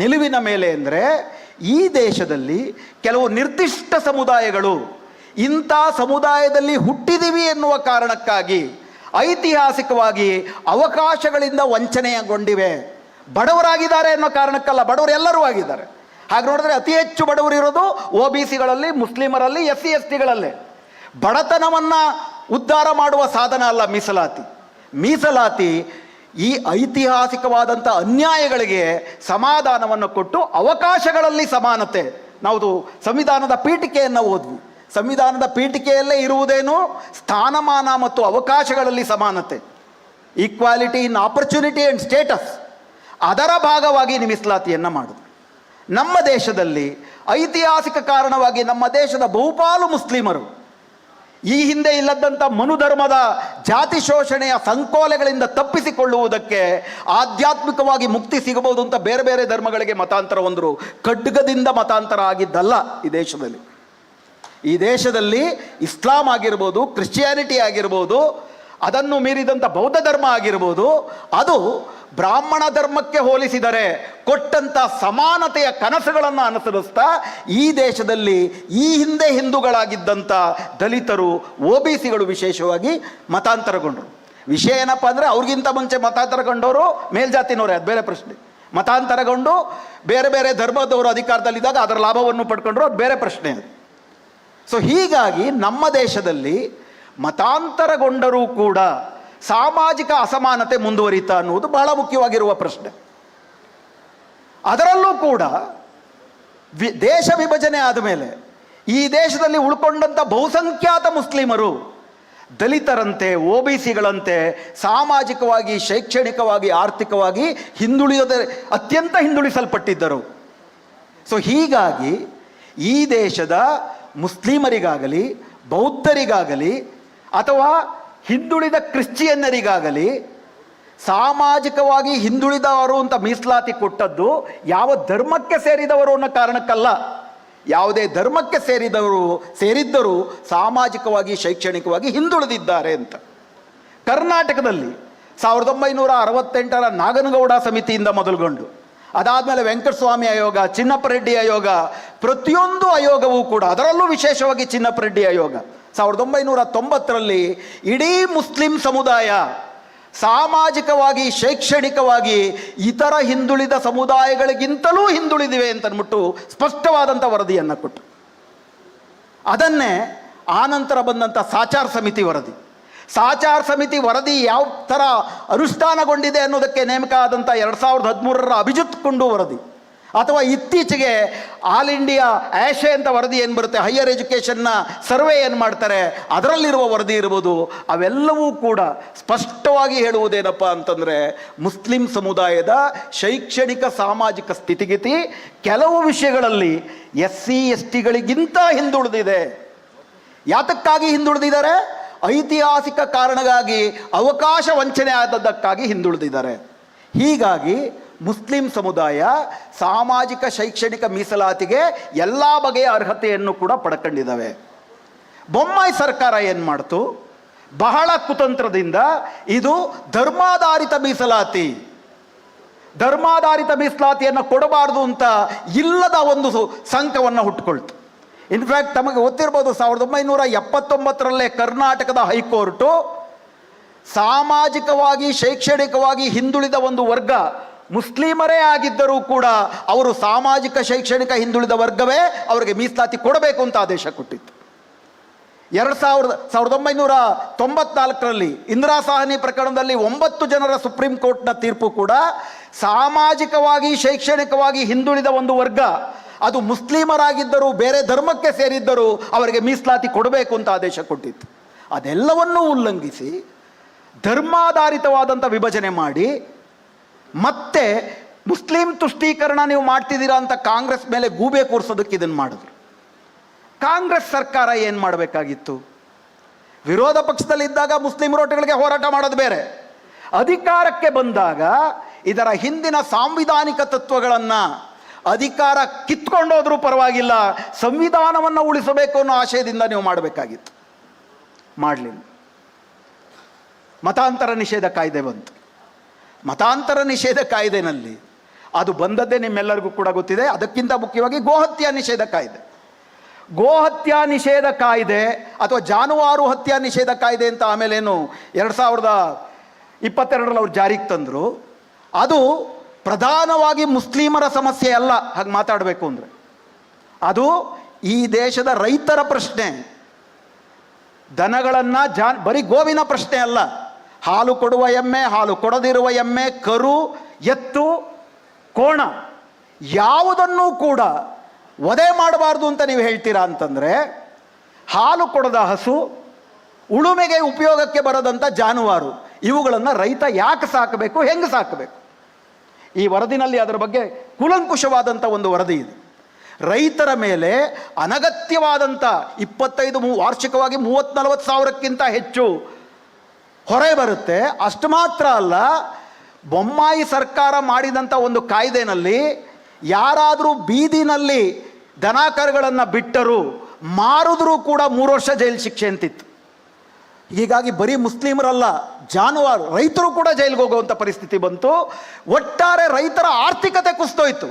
ನಿಲುವಿನ ಮೇಲೆ ಅಂದರೆ, ಈ ದೇಶದಲ್ಲಿ ಕೆಲವು ನಿರ್ದಿಷ್ಟ ಸಮುದಾಯಗಳು ಇಂಥ ಸಮುದಾಯದಲ್ಲಿ ಹುಟ್ಟಿದೀವಿ ಎನ್ನುವ ಕಾರಣಕ್ಕಾಗಿ ಐತಿಹಾಸಿಕವಾಗಿ ಅವಕಾಶಗಳಿಂದ ವಂಚನೆಗೊಂಡಿವೆ. ಬಡವರಾಗಿದ್ದಾರೆ ಅನ್ನೋ ಕಾರಣಕ್ಕಲ್ಲ, ಬಡವರು ಎಲ್ಲರೂ ಆಗಿದ್ದಾರೆ. ಹಾಗೆ ನೋಡಿದ್ರೆ ಅತಿ ಹೆಚ್ಚು ಬಡವರು ಇರೋದು OBCಗಳಲ್ಲಿ, ಮುಸ್ಲಿಮರಲ್ಲಿ, SC/STಗಳಲ್ಲೇ. ಬಡತನವನ್ನು ಉದ್ಧಾರ ಮಾಡುವ ಸಾಧನ ಅಲ್ಲ ಮೀಸಲಾತಿ. ಮೀಸಲಾತಿ ಈ ಐತಿಹಾಸಿಕವಾದಂಥ ಅನ್ಯಾಯಗಳಿಗೆ ಸಮಾಧಾನವನ್ನು ಕೊಟ್ಟು ಅವಕಾಶಗಳಲ್ಲಿ ಸಮಾನತೆ. ನಾವು ಸಂವಿಧಾನದ ಪೀಠಿಕೆಯನ್ನು ಓದ್ವಿ. ಸಂವಿಧಾನದ ಪೀಠಿಕೆಯಲ್ಲೇ ಇರುವುದೇನು? ಸ್ಥಾನಮಾನ ಮತ್ತು ಅವಕಾಶಗಳಲ್ಲಿ ಸಮಾನತೆ, equality in opportunity and status. ಅದರ ಭಾಗವಾಗಿ ಮೀಸಲಾತಿಯನ್ನು ಮಾಡುದು. ನಮ್ಮ ದೇಶದಲ್ಲಿ ಐತಿಹಾಸಿಕ ಕಾರಣವಾಗಿ ನಮ್ಮ ದೇಶದ ಬಹುಪಾಲು ಮುಸ್ಲಿಮರು ಈ ಹಿಂದೆ ಇಲ್ಲದಂಥ ಮನುಧರ್ಮದ ಜಾತಿ ಶೋಷಣೆಯ ಸಂಕೋಲೆಗಳಿಂದ ತಪ್ಪಿಸಿಕೊಳ್ಳುವುದಕ್ಕೆ ಆಧ್ಯಾತ್ಮಿಕವಾಗಿ ಮುಕ್ತಿ ಸಿಗಬಹುದು ಅಂತ ಬೇರೆ ಬೇರೆ ಧರ್ಮಗಳಿಗೆ ಮತಾಂತರ ಹೊಂದರು. ಖಡ್ಗದಿಂದ ಮತಾಂತರ ಆಗಿದ್ದಲ್ಲ. ಈ ದೇಶದಲ್ಲಿ ಇಸ್ಲಾಂ ಆಗಿರ್ಬೋದು, ಕ್ರಿಶ್ಚಿಯಾನಿಟಿ ಆಗಿರ್ಬೋದು, ಅದನ್ನು ಮೀರಿದಂಥ ಬೌದ್ಧ ಧರ್ಮ ಆಗಿರ್ಬೋದು, ಅದು ಬ್ರಾಹ್ಮಣ ಧರ್ಮಕ್ಕೆ ಹೋಲಿಸಿದರೆ ಕೊಟ್ಟಂಥ ಸಮಾನತೆಯ ಕನಸುಗಳನ್ನು ಅನುಸರಿಸ್ತಾ ಈ ದೇಶದಲ್ಲಿ ಈ ಹಿಂದೆ ಹಿಂದೂಗಳಾಗಿದ್ದಂಥ ದಲಿತರು, OBCಗಳು ವಿಶೇಷವಾಗಿ ಮತಾಂತರಗೊಂಡರು. ವಿಷಯ ಏನಪ್ಪ ಅಂದರೆ, ಅವ್ರಿಗಿಂತ ಮುಂಚೆ ಮತಾಂತರಗೊಂಡವರು ಮೇಲ್ಜಾತಿನವರೇ, ಅದು ಬೇರೆ ಪ್ರಶ್ನೆ. ಮತಾಂತರಗೊಂಡು ಬೇರೆ ಬೇರೆ ಧರ್ಮದವರು ಅಧಿಕಾರದಲ್ಲಿದ್ದಾಗ ಅದರ ಲಾಭವನ್ನು ಪಡ್ಕೊಂಡ್ರು, ಅದು ಬೇರೆ ಪ್ರಶ್ನೆ ಅದು. ಸೊ ಹೀಗಾಗಿ ನಮ್ಮ ದೇಶದಲ್ಲಿ ಮತಾಂತರಗೊಂಡರೂ ಕೂಡ ಸಾಮಾಜಿಕ ಅಸಮಾನತೆ ಮುಂದುವರಿತಾ ಅನ್ನುವುದು ಬಹಳ ಮುಖ್ಯವಾಗಿರುವ ಪ್ರಶ್ನೆ. ಅದರಲ್ಲೂ ಕೂಡ ದೇಶ ವಿಭಜನೆ ಆದ ಮೇಲೆ ಈ ದೇಶದಲ್ಲಿ ಉಳ್ಕೊಂಡಂಥ ಬಹುಸಂಖ್ಯಾತ ಮುಸ್ಲಿಮರು ದಲಿತರಂತೆ, OBCಗಳಂತೆ ಸಾಮಾಜಿಕವಾಗಿ, ಶೈಕ್ಷಣಿಕವಾಗಿ, ಆರ್ಥಿಕವಾಗಿ ಅತ್ಯಂತ ಹಿಂದುಳಿಸಲ್ಪಟ್ಟಿದ್ದರು. ಸೊ ಹೀಗಾಗಿ ಈ ದೇಶದ ಮುಸ್ಲಿಮರಿಗಾಗಲಿ, ಬೌದ್ಧರಿಗಾಗಲಿ ಅಥವಾ ಹಿಂದುಳಿದ ಕ್ರಿಶ್ಚಿಯನ್ನರಿಗಾಗಲಿ ಸಾಮಾಜಿಕವಾಗಿ ಹಿಂದುಳಿದವರು ಅಂತ ಮೀಸಲಾತಿ ಕೊಟ್ಟದ್ದು ಯಾವ ಧರ್ಮಕ್ಕೆ ಸೇರಿದವರು ಅನ್ನೋ ಕಾರಣಕ್ಕಲ್ಲ. ಯಾವುದೇ ಧರ್ಮಕ್ಕೆ ಸೇರಿದ್ದರೂ ಸಾಮಾಜಿಕವಾಗಿ, ಶೈಕ್ಷಣಿಕವಾಗಿ ಹಿಂದುಳಿದಿದ್ದಾರೆ ಅಂತ. ಕರ್ನಾಟಕದಲ್ಲಿ 1968ರ ನಾಗನಗೌಡ ಸಮಿತಿಯಿಂದ ಮೊದಲುಗೊಂಡು ಅದಾದಮೇಲೆ ವೆಂಕಟಸ್ವಾಮಿ ಆಯೋಗ, ಚಿನ್ನಪ್ಪರೆಡ್ಡಿ ಆಯೋಗ, ಪ್ರತಿಯೊಂದು ಆಯೋಗವೂ ಕೂಡ, ಅದರಲ್ಲೂ ವಿಶೇಷವಾಗಿ ಚಿನ್ನಪ್ಪರೆಡ್ಡಿ ಆಯೋಗ 1990ರಲ್ಲಿ ಇಡೀ ಮುಸ್ಲಿಂ ಸಮುದಾಯ ಸಾಮಾಜಿಕವಾಗಿ, ಶೈಕ್ಷಣಿಕವಾಗಿ ಇತರ ಹಿಂದುಳಿದ ಸಮುದಾಯಗಳಿಗಿಂತಲೂ ಹಿಂದುಳಿದಿವೆ ಅಂತನ್ಬಿಟ್ಟು ಸ್ಪಷ್ಟವಾದಂಥ ವರದಿಯನ್ನು ಕೊಟ್ಟು, ಅದನ್ನೇ ಆನಂತರ ಬಂದಂಥ ಸಾಚಾರ್ ಸಮಿತಿ ವರದಿ ಯಾವ ಥರ ಅನುಷ್ಠಾನಗೊಂಡಿದೆ ಅನ್ನೋದಕ್ಕೆ ನೇಮಕ ಆದಂಥ 2013ರ ಅಭಿಜಿತ್ ಕುಂಡು ವರದಿ, ಅಥವಾ ಇತ್ತೀಚೆಗೆ ಆಲ್ ಇಂಡಿಯಾ ಆಶೆ ಅಂತ ವರದಿ ಏನು ಬರುತ್ತೆ, ಹೈಯರ್ ಎಜುಕೇಷನ್ನ ಸರ್ವೆ ಏನು ಮಾಡ್ತಾರೆ, ಅದರಲ್ಲಿರುವ ವರದಿ ಇರ್ಬೋದು. ಅವೆಲ್ಲವೂ ಕೂಡ ಸ್ಪಷ್ಟವಾಗಿ ಹೇಳುವುದೇನಪ್ಪ ಅಂತಂದರೆ, ಮುಸ್ಲಿಂ ಸಮುದಾಯದ ಶೈಕ್ಷಣಿಕ ಸಾಮಾಜಿಕ ಸ್ಥಿತಿಗತಿ ಕೆಲವು ವಿಷಯಗಳಲ್ಲಿ SC/STಗಳಿಗಿಂತ ಹಿಂದುಳಿದಿದೆ. ಯಾತಕ್ಕಾಗಿ ಹಿಂದುಳಿದಿದ್ದಾರೆ? ಐತಿಹಾಸಿಕ ಕಾರಣಕ್ಕಾಗಿ, ಅವಕಾಶ ವಂಚನೆ ಆದದ್ದಕ್ಕಾಗಿ ಹಿಂದುಳಿದಿದ್ದಾರೆ. ಹೀಗಾಗಿ ಮುಸ್ಲಿಂ ಸಮುದಾಯ ಸಾಮಾಜಿಕ, ಶೈಕ್ಷಣಿಕ ಮೀಸಲಾತಿಗೆ ಎಲ್ಲ ಬಗೆಯ ಅರ್ಹತೆಯನ್ನು ಕೂಡ ಪಡ್ಕೊಂಡಿದ್ದಾವೆ. ಬೊಮ್ಮಾಯಿ ಸರ್ಕಾರ ಏನು ಮಾಡ್ತು? ಬಹಳ ಕುತಂತ್ರದಿಂದ ಇದು ಧರ್ಮಾಧಾರಿತ ಮೀಸಲಾತಿಯನ್ನು ಕೊಡಬಾರದು ಅಂತ ಇಲ್ಲದ ಒಂದು ಸಂಕವನ್ನು ಹುಟ್ಟುಕೊಳ್ತು. ಇನ್ಫ್ಯಾಕ್ಟ್ ತಮಗೆ ಗೊತ್ತಿರ್ಬೋದು, 1979 ಕರ್ನಾಟಕದ ಹೈಕೋರ್ಟು ಸಾಮಾಜಿಕವಾಗಿ ಶೈಕ್ಷಣಿಕವಾಗಿ ಹಿಂದುಳಿದ ಒಂದು ವರ್ಗ ಮುಸ್ಲಿಮರೇ ಆಗಿದ್ದರೂ ಕೂಡ ಅವರು ಸಾಮಾಜಿಕ ಶೈಕ್ಷಣಿಕ ಹಿಂದುಳಿದ ವರ್ಗವೇ ಅವರಿಗೆ ಮೀಸಲಾತಿ ಕೊಡಬೇಕು ಅಂತ ಆದೇಶ ಕೊಟ್ಟಿತ್ತು. 1994 ಇಂದಿರಾ ಸಾಹ್ನಿ ಪ್ರಕರಣದಲ್ಲಿ 9 ಜನರ ಸುಪ್ರೀಂ ಕೋರ್ಟ್ನ ತೀರ್ಪು ಕೂಡ ಸಾಮಾಜಿಕವಾಗಿ ಶೈಕ್ಷಣಿಕವಾಗಿ ಹಿಂದುಳಿದ ಒಂದು ವರ್ಗ, ಅದು ಮುಸ್ಲಿಮರಾಗಿದ್ದರೂ ಬೇರೆ ಧರ್ಮಕ್ಕೆ ಸೇರಿದ್ದರೂ ಅವರಿಗೆ ಮೀಸಲಾತಿ ಕೊಡಬೇಕು ಅಂತ ಆದೇಶ ಕೊಟ್ಟಿತ್ತು. ಅದೆಲ್ಲವನ್ನೂ ಉಲ್ಲಂಘಿಸಿ ಧರ್ಮಾಧಾರಿತವಾದಂಥ ವಿಭಜನೆ ಮಾಡಿ ಮತ್ತೆ ಮುಸ್ಲಿಂ ತುಷ್ಟೀಕರಣ ನೀವು ಮಾಡ್ತಿದ್ದೀರಾ ಅಂತ ಕಾಂಗ್ರೆಸ್ ಮೇಲೆ ಗೂಬೆ ಕೂರಿಸೋದಕ್ಕೆ ಇದನ್ನು ಮಾಡಿದ್ರು. ಕಾಂಗ್ರೆಸ್ ಸರ್ಕಾರ ಏನು ಮಾಡಬೇಕಾಗಿತ್ತು? ವಿರೋಧ ಪಕ್ಷದಲ್ಲಿದ್ದಾಗ ಮುಸ್ಲಿಂ ಓಟ್ಗಳಿಗೆ ಹೋರಾಟ ಮಾಡೋದು ಬೇರೆ, ಅಧಿಕಾರಕ್ಕೆ ಬಂದಾಗ ಇದರ ಹಿಂದಿನ ಸಾಂವಿಧಾನಿಕ ತತ್ವಗಳನ್ನು ಅಧಿಕಾರ ಕಿತ್ಕೊಂಡೋದ್ರೂ ಪರವಾಗಿಲ್ಲ, ಸಂವಿಧಾನವನ್ನು ಉಳಿಸಬೇಕು ಅನ್ನೋ ಆಶಯದಿಂದ ನೀವು ಮಾಡಬೇಕಾಗಿತ್ತು. ಮಾಡಲಿಲ್ಲ. ಮತಾಂತರ ನಿಷೇಧ ಕಾಯ್ದೆ ಬಂತು. ಮತಾಂತರ ನಿಷೇಧ ಕಾಯ್ದೆನಲ್ಲಿ ಅದು ಬಂದದ್ದೇ ನಿಮ್ಮೆಲ್ಲರಿಗೂ ಕೂಡ ಗೊತ್ತಿದೆ. ಅದಕ್ಕಿಂತ ಮುಖ್ಯವಾಗಿ ಗೋಹತ್ಯಾ ನಿಷೇಧ ಕಾಯ್ದೆ ಅಥವಾ ಜಾನುವಾರು ಹತ್ಯಾ ನಿಷೇಧ ಕಾಯ್ದೆ ಅಂತ ಆಮೇಲೇನು 2022 ಅವ್ರು ಜಾರಿಗೆ ತಂದರು. ಅದು ಪ್ರಧಾನವಾಗಿ ಮುಸ್ಲಿಮರ ಸಮಸ್ಯೆ ಅಲ್ಲ, ಹಾಗೆ ಮಾತಾಡಬೇಕು ಅಂದರೆ ಅದು ಈ ದೇಶದ ರೈತರ ಪ್ರಶ್ನೆ. ದನಗಳನ್ನು ಬರೀ ಗೋವಿನ ಪ್ರಶ್ನೆ ಅಲ್ಲ, ಹಾಲು ಕೊಡುವ ಎಮ್ಮೆ, ಹಾಲು ಕೊಡದಿರುವ ಎಮ್ಮೆ, ಕರು, ಎತ್ತು, ಕೋಣ ಯಾವುದನ್ನೂ ಕೂಡ ವಧೆ ಮಾಡಬಾರ್ದು ಅಂತ ನೀವು ಹೇಳ್ತೀರಾ ಅಂತಂದರೆ, ಹಾಲು ಕೊಡದ ಹಸು, ಉಳುಮೆಗೆ ಉಪಯೋಗಕ್ಕೆ ಬರದಂಥ ಜಾನುವಾರು, ಇವುಗಳನ್ನು ರೈತ ಯಾಕೆ ಸಾಕಬೇಕು, ಹೆಂಗೆ ಸಾಕಬೇಕು? ಈ ವರದಿನಲ್ಲಿ ಅದರ ಬಗ್ಗೆ ಕೂಲಂಕುಷವಾದಂಥ ಒಂದು ವರದಿ ಇದೆ. ರೈತರ ಮೇಲೆ ಅನಗತ್ಯವಾದಂಥ 25 ವಾರ್ಷಿಕವಾಗಿ 30-40 ಸಾವಿರಕ್ಕಿಂತ ಹೆಚ್ಚು ಹೊರೆ ಬರುತ್ತೆ. ಅಷ್ಟು ಮಾತ್ರ ಅಲ್ಲ, ಬೊಮ್ಮಾಯಿ ಸರ್ಕಾರ ಮಾಡಿದಂಥ ಒಂದು ಕಾಯ್ದೆನಲ್ಲಿ ಯಾರಾದರೂ ಬೀದಿನಲ್ಲಿ ದನಕರುಗಳನ್ನು ಬಿಟ್ಟರೂ ಮಾರಿದ್ರೂ ಕೂಡ 3 ವರ್ಷ ಜೈಲು ಶಿಕ್ಷೆ ಅಂತಿತ್ತು. ಹೀಗಾಗಿ ಬರೀ ಮುಸ್ಲಿಮರಲ್ಲ, ಜಾನುವಾರು ರೈತರು ಕೂಡ ಜೈಲಿಗೆ ಹೋಗುವಂಥ ಪರಿಸ್ಥಿತಿ ಬಂತು. ಒಟ್ಟಾರೆ ರೈತರ ಆರ್ಥಿಕತೆ ಕುಸಿದೋಯ್ತು.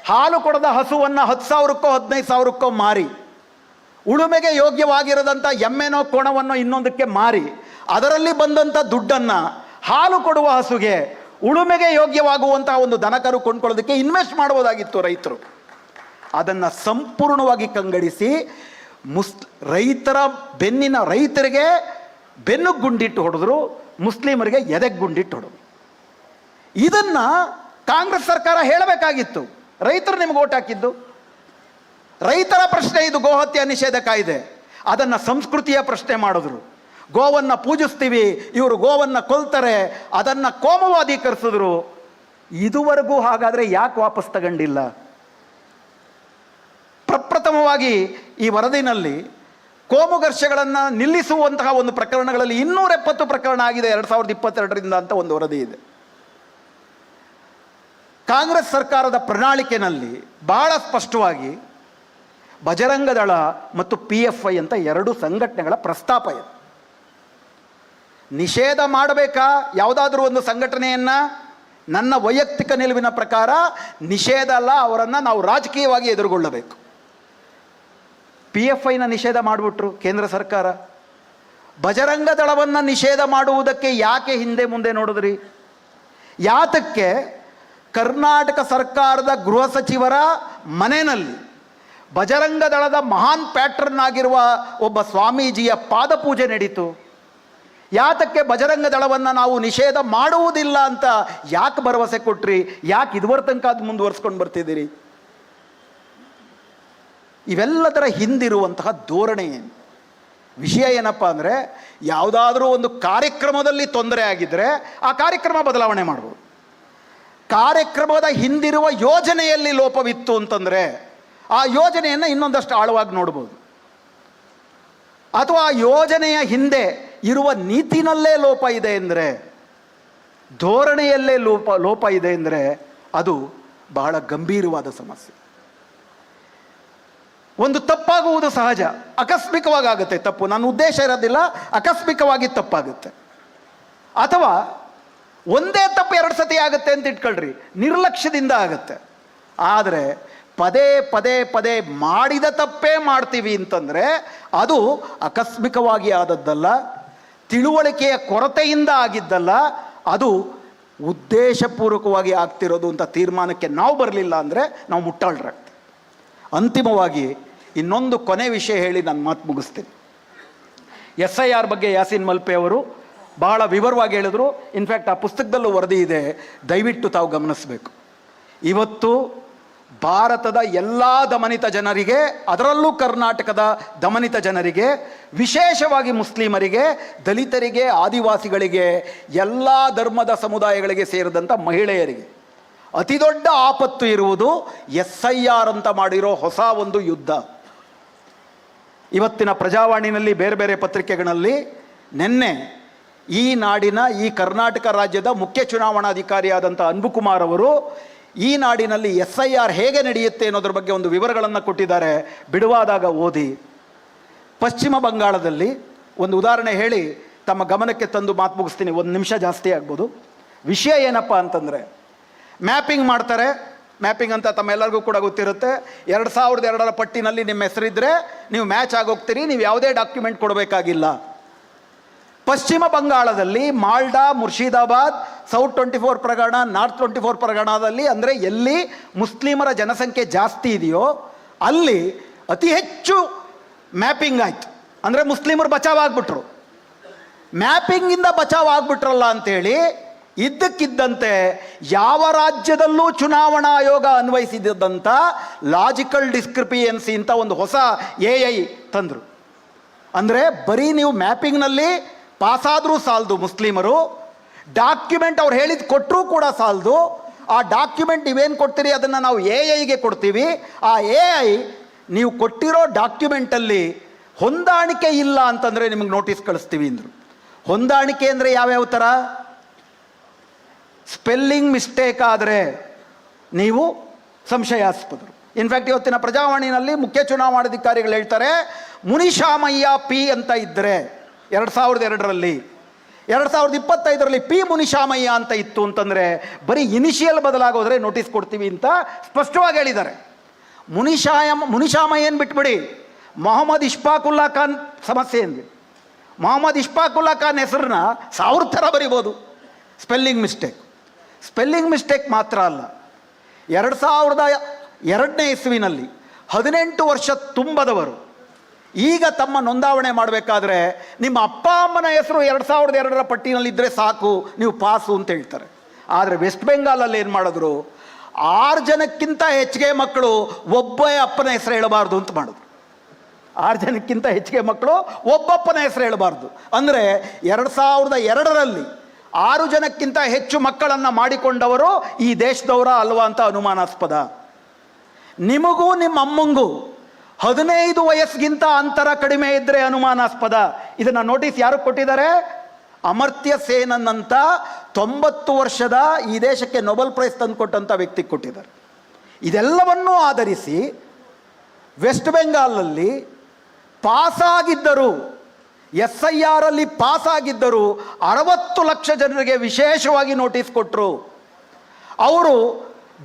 ಹಾಲು ಕೊಡದ ಹಸುವನ್ನು 10,000ಕ್ಕೋ 15,000ಕ್ಕೋ ಮಾರಿ, ಉಳುಮೆಗೆ ಯೋಗ್ಯವಾಗಿರದಂಥ ಎಮ್ಮೆನೋ ಕೋಣವನ್ನು ಇನ್ನೊಂದಕ್ಕೆ ಮಾರಿ, ಅದರಲ್ಲಿ ಬಂದಂಥ ದುಡ್ಡನ್ನು ಹಾಲು ಕೊಡುವ ಹಸುಗೆ, ಉಳುಮೆಗೆ ಯೋಗ್ಯವಾಗುವಂತಹ ಒಂದು ದನಕರು ಕೊಂಡ್ಕೊಳ್ಳೋದಕ್ಕೆ ಇನ್ವೆಸ್ಟ್ ಮಾಡ್ಬೋದಾಗಿತ್ತು ರೈತರು. ಅದನ್ನು ಸಂಪೂರ್ಣವಾಗಿ ಕಂಗಡಿಸಿ ರೈತರಿಗೆ ಬೆನ್ನಿಗೆ ಗುಂಡಿಟ್ಟು ಹೊಡೆದ್ರು, ಮುಸ್ಲಿಮರಿಗೆ ಎದೆಗೆ ಗುಂಡಿಟ್ಟು ಹೊಡೆದ್ರು. ಇದನ್ನು ಕಾಂಗ್ರೆಸ್ ಸರ್ಕಾರ ಹೇಳಬೇಕಾಗಿತ್ತು. ರೈತರು ನಿಮ್ಗೆ ಓಟ್ ಹಾಕಿದ್ದು, ರೈತರ ಪ್ರಶ್ನೆ ಇದು ಗೋಹತ್ಯೆ ನಿಷೇಧ ಕಾಯ್ದೆ. ಅದನ್ನು ಸಂಸ್ಕೃತಿಯ ಪ್ರಶ್ನೆ ಮಾಡಿದ್ರು. ಗೋವನ್ನು ಪೂಜಿಸ್ತೀವಿ, ಇವರು ಗೋವನ್ನು ಕೊಲ್ತಾರೆ, ಅದನ್ನು ಕೋಮುವಾದೀಕರಿಸಿದ್ರು. ಇದುವರೆಗೂ ಹಾಗಾದರೆ ಯಾಕೆ ವಾಪಸ್ ತಗೊಂಡಿಲ್ಲ? ಪ್ರಪ್ರಥಮವಾಗಿ ಈ ವರದಿನಲ್ಲಿ ಕೋಮುಘರ್ಷಗಳನ್ನು ನಿಲ್ಲಿಸುವಂತಹ ಒಂದು ಪ್ರಕರಣಗಳಲ್ಲಿ 270 ಪ್ರಕರಣ ಆಗಿದೆ 2022 ಅಂತ ಒಂದು ವರದಿ ಇದೆ. ಕಾಂಗ್ರೆಸ್ ಸರ್ಕಾರದ ಪ್ರಣಾಳಿಕೆಯಲ್ಲಿ ಬಹಳ ಸ್ಪಷ್ಟವಾಗಿ ಬಜರಂಗ ದಳ ಮತ್ತು PFI ಅಂತ 2 ಸಂಘಟನೆಗಳ ಪ್ರಸ್ತಾಪ ಇದೆ. ನಿಷೇಧ ಮಾಡಬೇಕಾ ಯಾವುದಾದ್ರೂ ಒಂದು ಸಂಘಟನೆಯನ್ನು? ನನ್ನ ವೈಯಕ್ತಿಕ ನಿಲುವಿನ ಪ್ರಕಾರ ನಿಷೇಧ ಅಲ್ಲ, ಅವರನ್ನು ನಾವು ರಾಜಕೀಯವಾಗಿ ಎದುರುಗೊಳ್ಳಬೇಕು. PFIನ ನಿಷೇಧ ಮಾಡಿಬಿಟ್ರು ಕೇಂದ್ರ ಸರ್ಕಾರ. ಬಜರಂಗ ದಳವನ್ನು ನಿಷೇಧ ಮಾಡುವುದಕ್ಕೆ ಯಾಕೆ ಹಿಂದೆ ಮುಂದೆ ನೋಡಿದ್ರಿ? ಯಾತಕ್ಕೆ ಕರ್ನಾಟಕ ಸರ್ಕಾರದ ಗೃಹ ಸಚಿವರ ಮನೆಯಲ್ಲಿ ಬಜರಂಗ ದಳದ ಮಹಾನ್ ಪ್ಯಾಟ್ರನ್ ಆಗಿರುವ ಒಬ್ಬ ಸ್ವಾಮೀಜಿಯ ಪಾದಪೂಜೆ ನಡೀತು? ಯಾತಕ್ಕೆ ಬಜರಂಗ ದಳವನ್ನು ನಾವು ನಿಷೇಧ ಮಾಡುವುದಿಲ್ಲ ಅಂತ ಯಾಕೆ ಭರವಸೆ ಕೊಟ್ರಿ? ಯಾಕೆ ಇದುವರೆ ತನಕ ಅದು ಮುಂದುವರ್ಸ್ಕೊಂಡು ಬರ್ತಿದ್ದೀರಿ? ಇವೆಲ್ಲದರ ಹಿಂದಿರುವಂತಹ ಧೋರಣೆ ಏನು? ವಿಷಯ ಏನಪ್ಪ ಅಂದರೆ, ಯಾವುದಾದ್ರೂ ಒಂದು ಕಾರ್ಯಕ್ರಮದಲ್ಲಿ ತೊಂದರೆ ಆಗಿದ್ದರೆ ಆ ಕಾರ್ಯಕ್ರಮ ಬದಲಾವಣೆ ಮಾಡ್ಬೋದು. ಕಾರ್ಯಕ್ರಮದ ಹಿಂದಿರುವ ಯೋಜನೆಯಲ್ಲಿ ಲೋಪವಿತ್ತು ಅಂತಂದರೆ ಆ ಯೋಜನೆಯನ್ನು ಇನ್ನೊಂದಷ್ಟು ಆಳವಾಗಿ ನೋಡ್ಬೋದು. ಅಥವಾ ಆ ಯೋಜನೆಯ ಹಿಂದೆ ಇರುವ ನೀತಿನಲ್ಲೇ ಲೋಪ ಇದೆ ಅಂದರೆ, ಧೋರಣೆಯಲ್ಲೇ ಲೋಪ ಇದೆ ಅಂದರೆ ಅದು ಬಹಳ ಗಂಭೀರವಾದ ಸಮಸ್ಯೆ. ಒಂದು ತಪ್ಪಾಗುವುದು ಸಹಜ, ಆಕಸ್ಮಿಕವಾಗಿ ಆಗುತ್ತೆ ತಪ್ಪು, ನನ್ನ ಉದ್ದೇಶ ಇರೋದಿಲ್ಲ, ಆಕಸ್ಮಿಕವಾಗಿ ತಪ್ಪಾಗುತ್ತೆ. ಅಥವಾ ಒಂದೇ ತಪ್ಪು 2 ಸತಿ ಆಗುತ್ತೆ ಅಂತ ಇಟ್ಕೊಳ್ರಿ, ನಿರ್ಲಕ್ಷ್ಯದಿಂದ ಆಗುತ್ತೆ. ಆದರೆ ಪದೇ ಪದೇ ಪದೇ ಮಾಡಿದ ತಪ್ಪೇ ಮಾಡ್ತೀವಿ ಅಂತಂದರೆ ಅದು ಆಕಸ್ಮಿಕವಾಗಿ ಆದದ್ದಲ್ಲ, ತಿಳುವಳಿಕೆಯ ಕೊರತೆಯಿಂದ ಆಗಿದ್ದಲ್ಲ, ಅದು ಉದ್ದೇಶಪೂರ್ವಕವಾಗಿ ಆಗ್ತಿರೋದು ಅಂತ ತೀರ್ಮಾನಕ್ಕೆ ನಾವು ಬರಲಿಲ್ಲ ಅಂದರೆ ನಾವು ಮುಟ್ಟಾಳ್ರಾಗ್ತೀವಿ. ಅಂತಿಮವಾಗಿ ಇನ್ನೊಂದು ಕೊನೆ ವಿಷಯ ಹೇಳಿ ನಾನು ಮಾತು ಮುಗಿಸ್ತೀನಿ. SIR ಬಗ್ಗೆ ಯಾಸೀನ್ ಮಲ್ಪೆ ಅವರು ಬಹಳ ವಿವರವಾಗಿ ಹೇಳಿದ್ರು. ಇನ್ಫ್ಯಾಕ್ಟ್ ಆ ಪುಸ್ತಕದಲ್ಲೂ ವರದಿ ಇದೆ, ದಯವಿಟ್ಟು ತಾವು ಗಮನಿಸಬೇಕು. ಇವತ್ತು ಭಾರತದ ಎಲ್ಲ ದಮನಿತ ಜನರಿಗೆ, ಅದರಲ್ಲೂ ಕರ್ನಾಟಕದ ದಮನಿತ ಜನರಿಗೆ, ವಿಶೇಷವಾಗಿ ಮುಸ್ಲಿಮರಿಗೆ, ದಲಿತರಿಗೆ, ಆದಿವಾಸಿಗಳಿಗೆ, ಎಲ್ಲ ಧರ್ಮದ ಸಮುದಾಯಗಳಿಗೆ ಸೇರಿದಂಥ ಮಹಿಳೆಯರಿಗೆ ಅತಿ ದೊಡ್ಡ ಆಪತ್ತು ಇರುವುದು SIR ಅಂತ ಮಾಡಿರೋ ಹೊಸ ಒಂದು ಯುದ್ಧ. ಇವತ್ತಿನ ಪ್ರಜಾವಾಣಿನಲ್ಲಿ, ಬೇರೆ ಬೇರೆ ಪತ್ರಿಕೆಗಳಲ್ಲಿ ನಿನ್ನೆ ಈ ನಾಡಿನ, ಈ ಕರ್ನಾಟಕ ರಾಜ್ಯದ ಮುಖ್ಯ ಚುನಾವಣಾಧಿಕಾರಿಯಾದಂಥ ಅನ್ಬುಕುಮಾರ್ ಅವರು ಈ ನಾಡಿನಲ್ಲಿ SIR ಹೇಗೆ ನಡೆಯುತ್ತೆ ಅನ್ನೋದ್ರ ಬಗ್ಗೆ ಒಂದು ವಿವರಗಳನ್ನು ಕೊಟ್ಟಿದ್ದಾರೆ. ಬಿಡುವಾದಾಗ ಓದಿ. ಪಶ್ಚಿಮ ಬಂಗಾಳದಲ್ಲಿ ಒಂದು ಉದಾಹರಣೆ ಹೇಳಿ ತಮ್ಮ ಗಮನಕ್ಕೆ ತಂದು ಮಾತು ಮುಗಿಸ್ತೀನಿ, 1 ನಿಮಿಷ ಜಾಸ್ತಿ ಆಗ್ಬೋದು. ವಿಷಯ ಏನಪ್ಪ ಅಂತಂದರೆ, ಮ್ಯಾಪಿಂಗ್ ಮಾಡ್ತಾರೆ. ಮ್ಯಾಪಿಂಗ್ ಅಂತ ತಮ್ಮೆಲ್ಲರಿಗೂ ಕೂಡ ಗೊತ್ತಿರುತ್ತೆ. 2002ರ ಪಟ್ಟಿನಲ್ಲಿ ನಿಮ್ಮ ಹೆಸರಿದ್ದರೆ ನೀವು ಮ್ಯಾಚ್ ಆಗೋಗ್ತೀರಿ, ನೀವು ಯಾವುದೇ ಡಾಕ್ಯುಮೆಂಟ್ ಕೊಡಬೇಕಾಗಿಲ್ಲ. ಪಶ್ಚಿಮ ಬಂಗಾಳದಲ್ಲಿ ಮಾಲ್ಡಾ, ಮುರ್ಷಿದಾಬಾದ್, ಸೌತ್ 24 ಪರಗಣ, ನಾರ್ತ್ 24 ಪರಗಣದಲ್ಲಿ, ಅಂದರೆ ಎಲ್ಲಿ ಮುಸ್ಲಿಮರ ಜನಸಂಖ್ಯೆ ಜಾಸ್ತಿ ಇದೆಯೋ ಅಲ್ಲಿ ಅತಿ ಹೆಚ್ಚು ಮ್ಯಾಪಿಂಗ್ ಆಯಿತು. ಅಂದರೆ ಮುಸ್ಲಿಮರು ಬಚಾವಾಗ್ಬಿಟ್ರು. ಮ್ಯಾಪಿಂಗಿಂದ ಬಚಾವಾಗ್ಬಿಟ್ರಲ್ಲ ಅಂಥೇಳಿ ಇದ್ದಕ್ಕಿದ್ದಂತೆ ಯಾವ ರಾಜ್ಯದಲ್ಲೂ ಚುನಾವಣಾ ಆಯೋಗ ಅನ್ವಯಿಸಿದಂಥ ಲಾಜಿಕಲ್ ಡಿಸ್ಕ್ರಿಪಿಯನ್ಸಿ ಅಂತ ಒಂದು ಹೊಸ AI ತಂದರು. ಅಂದರೆ ಬರೀ ನೀವು ಮ್ಯಾಪಿಂಗ್ನಲ್ಲಿ ಪಾಸಾದರೂ ಸಾಲದು, ಮುಸ್ಲಿಮರು ಡಾಕ್ಯುಮೆಂಟ್ ಅವ್ರು ಹೇಳಿದ್ದು ಕೊಟ್ಟರೂ ಕೂಡ ಸಾಲದು. ಆ ಡಾಕ್ಯುಮೆಂಟ್ ನೀವೇನು ಕೊಡ್ತೀರಿ ಅದನ್ನು ನಾವು AIಗೆ ಕೊಡ್ತೀವಿ. ಆ AI ನೀವು ಕೊಟ್ಟಿರೋ ಡಾಕ್ಯುಮೆಂಟಲ್ಲಿ ಹೊಂದಾಣಿಕೆ ಇಲ್ಲ ಅಂತಂದರೆ ನಿಮಗೆ ನೋಟಿಸ್ ಕಳಿಸ್ತೀವಿ ಅಂದರು. ಹೊಂದಾಣಿಕೆ ಅಂದರೆ ಯಾವ್ಯಾವ ಥರ? ಸ್ಪೆಲ್ಲಿಂಗ್ ಮಿಸ್ಟೇಕ್ ಆದರೆ ನೀವು ಸಂಶಯಾಸ್ಪದರು. ಇನ್ಫ್ಯಾಕ್ಟ್ ಇವತ್ತಿನ ಪ್ರಜಾವಾಣಿನಲ್ಲಿ ಮುಖ್ಯ ಚುನಾವಣಾಧಿಕಾರಿಗಳು ಹೇಳ್ತಾರೆ, ಮುನಿಶಾಮಯ್ಯ P ಅಂತ ಇದ್ದರೆ 2002ರಲ್ಲಿ, 2025ರಲ್ಲಿ P ಮುನಿಶಾಮಯ್ಯ ಅಂತ ಇತ್ತು ಅಂತಂದರೆ ಬರೀ ಇನಿಷಿಯಲ್ ಬದಲಾಗೋದ್ರೆ ನೋಟಿಸ್ ಕೊಡ್ತೀವಿ ಅಂತ ಸ್ಪಷ್ಟವಾಗಿ ಹೇಳಿದ್ದಾರೆ. ಮುನಿಶಾಮಯ್ಯನ್ ಬಿಟ್ಬಿಡಿ, ಮೊಹಮ್ಮದ್ ಇಷ್ಫಾಕುಲ್ಲಾ ಖಾನ್ ಸಮಸ್ಯೆ ಅಂದ್ವಿ. ಮೊಹಮ್ಮದ್ ಇಷ್ಫಾಕುಲ್ಲಾ ಖಾನ್ ಹೆಸರನ್ನ 1000 ಥರ ಬರಿಬೋದು. ಸ್ಪೆಲ್ಲಿಂಗ್ ಮಿಸ್ಟೇಕ್ ಮಾತ್ರ ಅಲ್ಲ, 2002ನೇ ಇಸ್ವಿನಲ್ಲಿ 18 ವರ್ಷ ತುಂಬದವರು ಈಗ ತಮ್ಮ ನೋಂದಾವಣೆ ಮಾಡಬೇಕಾದ್ರೆ ನಿಮ್ಮ ಅಪ್ಪ ಅಮ್ಮನ ಹೆಸರು 2002ರ ಪಟ್ಟಿನಲ್ಲಿದ್ದರೆ ಸಾಕು, ನೀವು ಪಾಸು ಅಂತ ಹೇಳ್ತಾರೆ. ಆದರೆ ವೆಸ್ಟ್ ಬೆಂಗಾಲಲ್ಲಿ ಏನು ಮಾಡಿದ್ರು, 6 ಜನಕ್ಕಿಂತ ಹೆಚ್ಚಿಗೆ ಮಕ್ಕಳು ಒಬ್ಬ ಅಪ್ಪನ ಹೆಸರು ಹೇಳಬಾರ್ದು ಅಂತ ಮಾಡಿದ್ರು. 6 ಜನಕ್ಕಿಂತ ಹೆಚ್ಚಿಗೆ ಮಕ್ಕಳು ಒಬ್ಬಪ್ಪನ ಹೆಸರು ಹೇಳಬಾರ್ದು. ಅಂದರೆ 2002ರಲ್ಲಿ 6 ಜನಕ್ಕಿಂತ ಹೆಚ್ಚು ಮಕ್ಕಳನ್ನು ಮಾಡಿಕೊಂಡವರು ಈ ದೇಶದವರ ಅಲ್ವಾ ಅಂತ ಅನುಮಾನಾಸ್ಪದ. ನಿಮಗೂ ನಿಮ್ಮ ಅಮ್ಮಂಗೂ 15 ವಯಸ್ಸಿಗಿಂತ ಅಂತರ ಕಡಿಮೆ ಇದ್ದರೆ ಅನುಮಾನಾಸ್ಪದ. ಇದನ್ನು ನೋಟಿಸ್ ಯಾರು ಕೊಟ್ಟಿದ್ದಾರೆ? ಅಮರ್ತ್ಯ ಸೇನನ್ ಅಂತ 90 ವರ್ಷದ ಈ ದೇಶಕ್ಕೆ ನೊಬೆಲ್ ಪ್ರೈಸ್ ತಂದುಕೊಟ್ಟಂಥ ವ್ಯಕ್ತಿ ಕೊಟ್ಟಿದ್ದಾರೆ. ಇದೆಲ್ಲವನ್ನೂ ಆಧರಿಸಿ ವೆಸ್ಟ್ ಬೆಂಗಾಲಲ್ಲಿ ಪಾಸಾಗಿದ್ದರು, SIRಲ್ಲಿ ಪಾಸಾಗಿದ್ದರು 60 ಲಕ್ಷ ಜನರಿಗೆ ವಿಶೇಷವಾಗಿ ನೋಟಿಸ್ ಕೊಟ್ಟರು. ಅವರು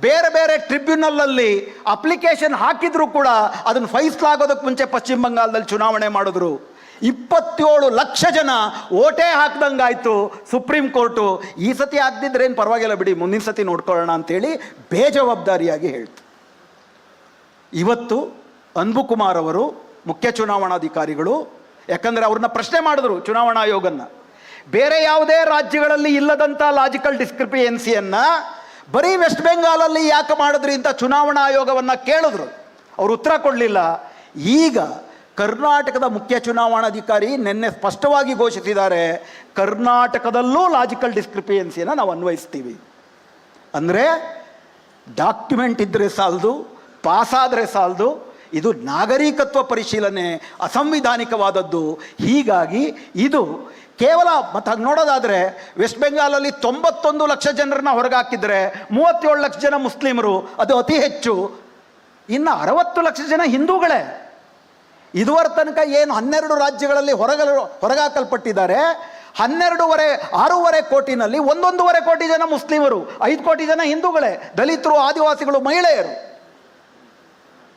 ಬೇರೆ ಬೇರೆ ಟ್ರಿಬ್ಯುನಲಲ್ಲಿ ಅಪ್ಲಿಕೇಶನ್ ಹಾಕಿದ್ರು ಕೂಡ ಅದನ್ನು ಫೈಸಲಾಗೋದಕ್ಕೆ ಮುಂಚೆ ಪಶ್ಚಿಮ ಬಂಗಾಳದಲ್ಲಿ ಚುನಾವಣೆ ಮಾಡಿದ್ರು. 27 ಲಕ್ಷ ಜನ ಓಟೇ ಹಾಕ್ದಂಗಾಯ್ತು ಸುಪ್ರೀಂ ಕೋರ್ಟು. ಈ ಸತಿ ಆಗದಿದ್ರೇನು ಪರವಾಗಿಲ್ಲ ಬಿಡಿ, ಮುಂದಿನ ಸತಿ ನೋಡ್ಕೊಳ್ಳೋಣ ಅಂತೇಳಿ ಬೇಜವಾಬ್ದಾರಿಯಾಗಿ ಹೇಳ್ತು. ಇವತ್ತು ಅನ್ಬುಕುಮಾರ್ ಅವರು ಮುಖ್ಯ ಚುನಾವಣಾಧಿಕಾರಿಗಳು, ಯಾಕಂದರೆ ಅವ್ರನ್ನ ಪ್ರಶ್ನೆ ಮಾಡಿದ್ರು ಚುನಾವಣಾ ಆಯೋಗನ, ಬೇರೆ ಯಾವುದೇ ರಾಜ್ಯಗಳಲ್ಲಿ ಇಲ್ಲದಂಥ ಲಾಜಿಕಲ್ ಡಿಸ್ಕ್ರಿಪಿಯನ್ಸಿಯನ್ನು ಬರೀ ವೆಸ್ಟ್ ಬೆಂಗಾಲಲ್ಲಿ ಯಾಕೆ ಮಾಡಿದ್ರಿ ಅಂತ ಚುನಾವಣಾ ಆಯೋಗವನ್ನು ಕೇಳಿದ್ರು. ಅವರು ಉತ್ತರ ಕೊಡಲಿಲ್ಲ. ಈಗ ಕರ್ನಾಟಕದ ಮುಖ್ಯ ಚುನಾವಣಾಧಿಕಾರಿ ನಿನ್ನೆ ಸ್ಪಷ್ಟವಾಗಿ ಘೋಷಿಸಿದ್ದಾರೆ, ಕರ್ನಾಟಕದಲ್ಲೂ ಲಾಜಿಕಲ್ ಡಿಸ್ಕ್ರಿಪಿಯನ್ಸಿಯನ್ನು ನಾವು ಅನ್ವಯಿಸ್ತೀವಿ. ಅಂದರೆ ಡಾಕ್ಯುಮೆಂಟ್ ಇದ್ದರೆ ಸಾಲದು, ಪಾಸಾದರೆ ಸಾಲದು. ಇದು ನಾಗರಿಕತ್ವ ಪರಿಶೀಲನೆ ಅಸಂವಿಧಾನಿಕವಾದದ್ದು. ಹೀಗಾಗಿ ಇದು ಕೇವಲ ಮತ್ತು ಹಾಗೆ ನೋಡೋದಾದರೆ ವೆಸ್ಟ್ ಬೆಂಗಾಲಲ್ಲಿ 91 ಲಕ್ಷ ಜನರನ್ನ ಹೊರಗೆ ಹಾಕಿದರೆ 37 ಲಕ್ಷ ಜನ ಮುಸ್ಲಿಮರು, ಅದು ಅತಿ ಹೆಚ್ಚು. ಇನ್ನು 60 ಲಕ್ಷ ಜನ ಹಿಂದೂಗಳೇ. ಇದುವರೆ ತನಕ ಏನು 12 ರಾಜ್ಯಗಳಲ್ಲಿ ಹೊರಗಾಕಲ್ಪಟ್ಟಿದ್ದಾರೆ, 6.5 ಕೋಟಿನಲ್ಲಿ 1.5 ಕೋಟಿ ಜನ ಮುಸ್ಲಿಮರು, 5 ಕೋಟಿ ಜನ ಹಿಂದೂಗಳೇ, ದಲಿತರು, ಆದಿವಾಸಿಗಳು, ಮಹಿಳೆಯರು.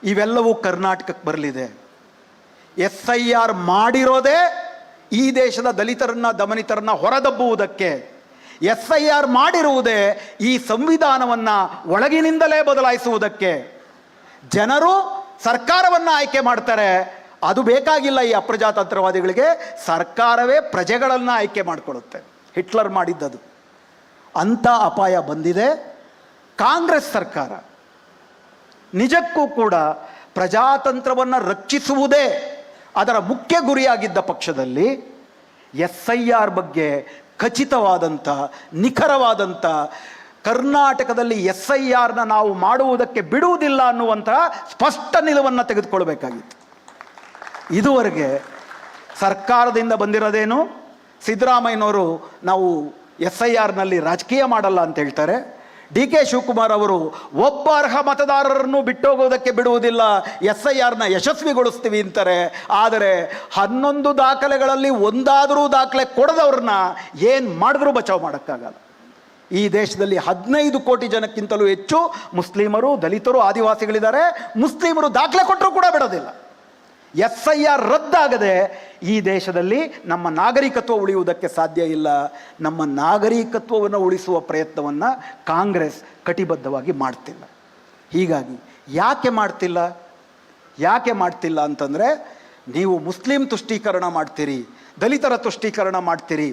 ಇವೆಲ್ಲವೂ ಕರ್ನಾಟಕಕ್ಕೆ ಬರಲಿದೆ. SIR ಮಾಡಿರೋದೇ ಈ ದೇಶದ ದಲಿತರನ್ನ ದಮನಿತರನ್ನ ಹೊರದಬ್ಬುವುದಕ್ಕೆ. SIR ಮಾಡಿರುವುದೇ ಈ ಸಂವಿಧಾನವನ್ನು ಒಳಗಿನಿಂದಲೇ ಬದಲಾಯಿಸುವುದಕ್ಕೆ. ಜನರು ಸರ್ಕಾರವನ್ನು ಆಯ್ಕೆ ಮಾಡ್ತಾರೆ, ಅದು ಬೇಕಾಗಿಲ್ಲ ಈ ಅಪ್ರಜಾತಂತ್ರವಾದಿಗಳಿಗೆ. ಸರ್ಕಾರವೇ ಪ್ರಜೆಗಳನ್ನು ಆಯ್ಕೆ ಮಾಡಿಕೊಳ್ಳುತ್ತೆ. ಹಿಟ್ಲರ್ ಮಾಡಿದ್ದದು. ಅಂಥ ಅಪಾಯ ಬಂದಿದೆ. ಕಾಂಗ್ರೆಸ್ ಸರ್ಕಾರ ನಿಜಕ್ಕೂ ಕೂಡ ಪ್ರಜಾತಂತ್ರವನ್ನು ರಕ್ಷಿಸುವುದೇ ಅದರ ಮುಖ್ಯ ಗುರಿಯಾಗಿದ್ದ ಪಕ್ಷದಲ್ಲಿ SIR ಬಗ್ಗೆ ಖಚಿತವಾದಂಥ, ನಿಖರವಾದಂಥ, ಕರ್ನಾಟಕದಲ್ಲಿ SIRನ ನಾವು ಮಾಡುವುದಕ್ಕೆ ಬಿಡುವುದಿಲ್ಲ ಅನ್ನುವಂತಹ ಸ್ಪಷ್ಟ ನಿಲುವನ್ನು ತೆಗೆದುಕೊಳ್ಬೇಕಾಗಿತ್ತು. ಇದುವರೆಗೆ ಸರ್ಕಾರದಿಂದ ಬಂದಿರೋದೇನು, ಸಿದ್ದರಾಮಯ್ಯನವರು ನಾವು SIRನಲ್ಲಿ ರಾಜಕೀಯ ಮಾಡಲ್ಲ ಅಂತ ಹೇಳ್ತಾರೆ. DK ಶಿವಕುಮಾರ್ ಅವರು ಒಬ್ಬ ಅರ್ಹ ಮತದಾರರನ್ನು ಬಿಟ್ಟೋಗೋದಕ್ಕೆ ಬಿಡುವುದಿಲ್ಲ, SIRನ ಯಶಸ್ವಿಗೊಳಿಸ್ತೀವಿ ಅಂತಾರೆ. ಆದರೆ 11 ದಾಖಲೆಗಳಲ್ಲಿ ಒಂದಾದರೂ ದಾಖಲೆ ಕೊಡದವ್ರನ್ನ ಏನು ಮಾಡಿದ್ರೂ ಬಚಾವ್ ಮಾಡೋಕ್ಕಾಗಲ್ಲ. ಈ ದೇಶದಲ್ಲಿ 15 ಕೋಟಿ ಜನಕ್ಕಿಂತಲೂ ಹೆಚ್ಚು ಮುಸ್ಲಿಮರು, ದಲಿತರು, ಆದಿವಾಸಿಗಳಿದ್ದಾರೆ. ಮುಸ್ಲಿಮರು ದಾಖಲೆ ಕೊಟ್ಟರೂ ಕೂಡ ಬಿಡೋದಿಲ್ಲ. SIR ರದ್ದಾಗದೆ ಈ ದೇಶದಲ್ಲಿ ನಮ್ಮ ನಾಗರಿಕತ್ವ ಉಳಿಯುವುದಕ್ಕೆ ಸಾಧ್ಯ ಇಲ್ಲ. ನಮ್ಮ ನಾಗರಿಕತ್ವವನ್ನು ಉಳಿಸುವ ಪ್ರಯತ್ನವನ್ನು ಕಾಂಗ್ರೆಸ್ ಕಟಿಬದ್ಧವಾಗಿ ಮಾಡ್ತಿಲ್ಲ. ಹೀಗಾಗಿ ಯಾಕೆ ಮಾಡ್ತಿಲ್ಲ ಅಂತಂದರೆ, ನೀವು ಮುಸ್ಲಿಂ ತುಷ್ಟೀಕರಣ ಮಾಡ್ತೀರಿ, ದಲಿತರ ತುಷ್ಟೀಕರಣ ಮಾಡ್ತೀರಿ,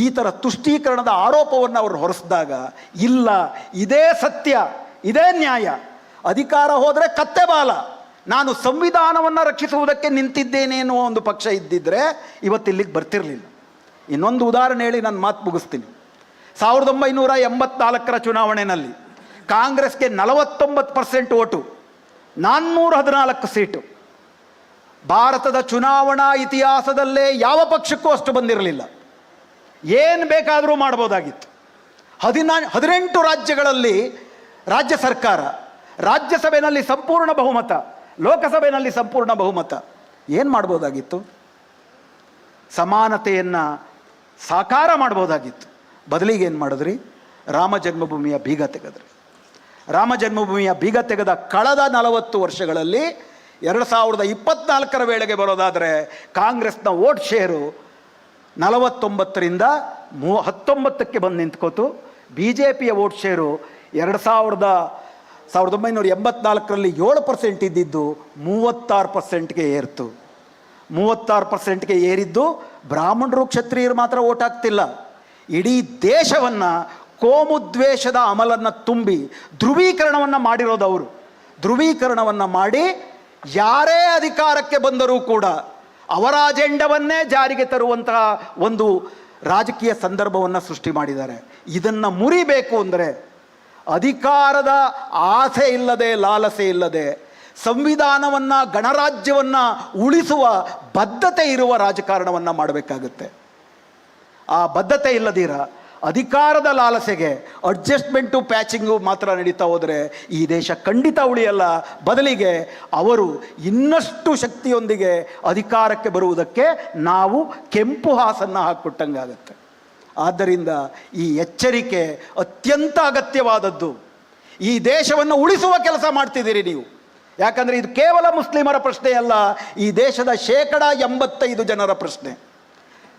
ಈ ಥರ ತುಷ್ಟೀಕರಣದ ಆರೋಪವನ್ನು ಅವರು ಹೊರಿಸಿದಾಗ, ಇಲ್ಲ ಇದೇ ಸತ್ಯ, ಇದೇ ನ್ಯಾಯ, ಅಧಿಕಾರ ಹೋದರೆ ಕತ್ತೆ ಬಾಲ, ನಾನು ಸಂವಿಧಾನವನ್ನು ರಕ್ಷಿಸುವುದಕ್ಕೆ ನಿಂತಿದ್ದೇನೆ ಎನ್ನುವ ಒಂದು ಪಕ್ಷ ಇದ್ದಿದ್ದರೆ ಇವತ್ತಿಲ್ಲಿಗೆ ಬರ್ತಿರಲಿಲ್ಲ. ಇನ್ನೊಂದು ಉದಾಹರಣೆ ಹೇಳಿ ನಾನು ಮಾತು ಮುಗಿಸ್ತೀನಿ. 1984 ಚುನಾವಣೆಯಲ್ಲಿ ಕಾಂಗ್ರೆಸ್ಗೆ 49% ಓಟು, 414 ಸೀಟು. ಭಾರತದ ಚುನಾವಣಾ ಇತಿಹಾಸದಲ್ಲೇ ಯಾವ ಪಕ್ಷಕ್ಕೂ ಅಷ್ಟು ಬಂದಿರಲಿಲ್ಲ. ಏನು ಬೇಕಾದರೂ ಮಾಡ್ಬೋದಾಗಿತ್ತು. 18 ರಾಜ್ಯಗಳಲ್ಲಿ ರಾಜ್ಯ ಸರ್ಕಾರ, ರಾಜ್ಯಸಭೆಯಲ್ಲಿ ಸಂಪೂರ್ಣ ಬಹುಮತ, ಲೋಕಸಭೆಯಲ್ಲಿ ಸಂಪೂರ್ಣ ಬಹುಮತ. ಏನು ಮಾಡ್ಬೋದಾಗಿತ್ತು? ಸಮಾನತೆಯನ್ನು ಸಾಕಾರ ಮಾಡ್ಬೋದಾಗಿತ್ತು. ಬದಲಿಗೆ ಏನು ಮಾಡಿದ್ರಿ? ರಾಮ ಜನ್ಮಭೂಮಿಯ ಬೀಗ ತೆಗೆದ್ರಿ. ರಾಮ ಜನ್ಮಭೂಮಿಯ ಬೀಗ ತೆಗೆದ ಕಳೆದ 40 ವರ್ಷಗಳಲ್ಲಿ 2024 ವೇಳೆಗೆ ಬರೋದಾದರೆ ಕಾಂಗ್ರೆಸ್ನ ವೋಟ್ ಶೇರು 49ರಿಂದ 19ಕ್ಕೆ ಬಂದು ನಿಂತ್ಕೋತು. BJPಯ ವೋಟ್ ಶೇರು 1984ರಲ್ಲಿ 7% ಇದ್ದಿದ್ದು 36%ಗೆ ಏರ್ತು. 36%ಗೆ ಏರಿದ್ದು ಬ್ರಾಹ್ಮಣರು, ಕ್ಷತ್ರಿಯರು ಮಾತ್ರ ವೋಟ್ ಹಾಕ್ತಿಲ್ಲ, ಇಡೀ ದೇಶವನ್ನು ಕೋಮುದ್ವೇಷದ ಅಮಲನ್ನು ತುಂಬಿ ಧ್ರುವೀಕರಣವನ್ನು ಮಾಡಿರೋದು ಅವರು. ಧ್ರುವೀಕರಣವನ್ನು ಮಾಡಿ ಯಾರೇ ಅಧಿಕಾರಕ್ಕೆ ಬಂದರೂ ಕೂಡ ಅವರ ಅಜೆಂಡವನ್ನೇ ಜಾರಿಗೆ ತರುವಂತಹ ಒಂದು ರಾಜಕೀಯ ಸಂದರ್ಭವನ್ನು ಸೃಷ್ಟಿ ಮಾಡಿದ್ದಾರೆ. ಇದನ್ನು ಮುರಿಬೇಕು ಅಂದರೆ ಅಧಿಕಾರದ ಆಸೆ ಇಲ್ಲದೆ, ಲಾಲಸೆ ಇಲ್ಲದೆ, ಸಂವಿಧಾನವನ್ನು, ಗಣರಾಜ್ಯವನ್ನು ಉಳಿಸುವ ಬದ್ಧತೆ ಇರುವ ರಾಜಕಾರಣವನ್ನು ಮಾಡಬೇಕಾಗುತ್ತೆ. ಆ ಬದ್ಧತೆ ಇಲ್ಲದಿರ ಅಧಿಕಾರದ ಲಾಲಸೆಗೆ ಅಡ್ಜಸ್ಟ್ಮೆಂಟು, ಪ್ಯಾಚಿಂಗು ಮಾತ್ರ ನಡೀತಾ ಹೋದರೆ ಈ ದೇಶ ಖಂಡಿತ ಉಳಿಯಲ್ಲ. ಬದಲಿಗೆ ಅವರು ಇನ್ನಷ್ಟು ಶಕ್ತಿಯೊಂದಿಗೆ ಅಧಿಕಾರಕ್ಕೆ ಬರುವುದಕ್ಕೆ ನಾವು ಕೆಂಪು ಹಾಸನ್ನು ಹಾಕಿಕೊಟ್ಟಂಗಾಗತ್ತೆ. ಆದ್ದರಿಂದ ಈ ಎಚ್ಚರಿಕೆ ಅತ್ಯಂತ ಅಗತ್ಯವಾದದ್ದು. ಈ ದೇಶವನ್ನು ಉಳಿಸುವ ಕೆಲಸ ಮಾಡ್ತಿದ್ದೀರಿ ನೀವು. ಯಾಕಂದರೆ ಇದು ಕೇವಲ ಮುಸ್ಲಿಮರ ಪ್ರಶ್ನೆ ಅಲ್ಲ, ಈ ದೇಶದ 85% ಜನರ ಪ್ರಶ್ನೆ.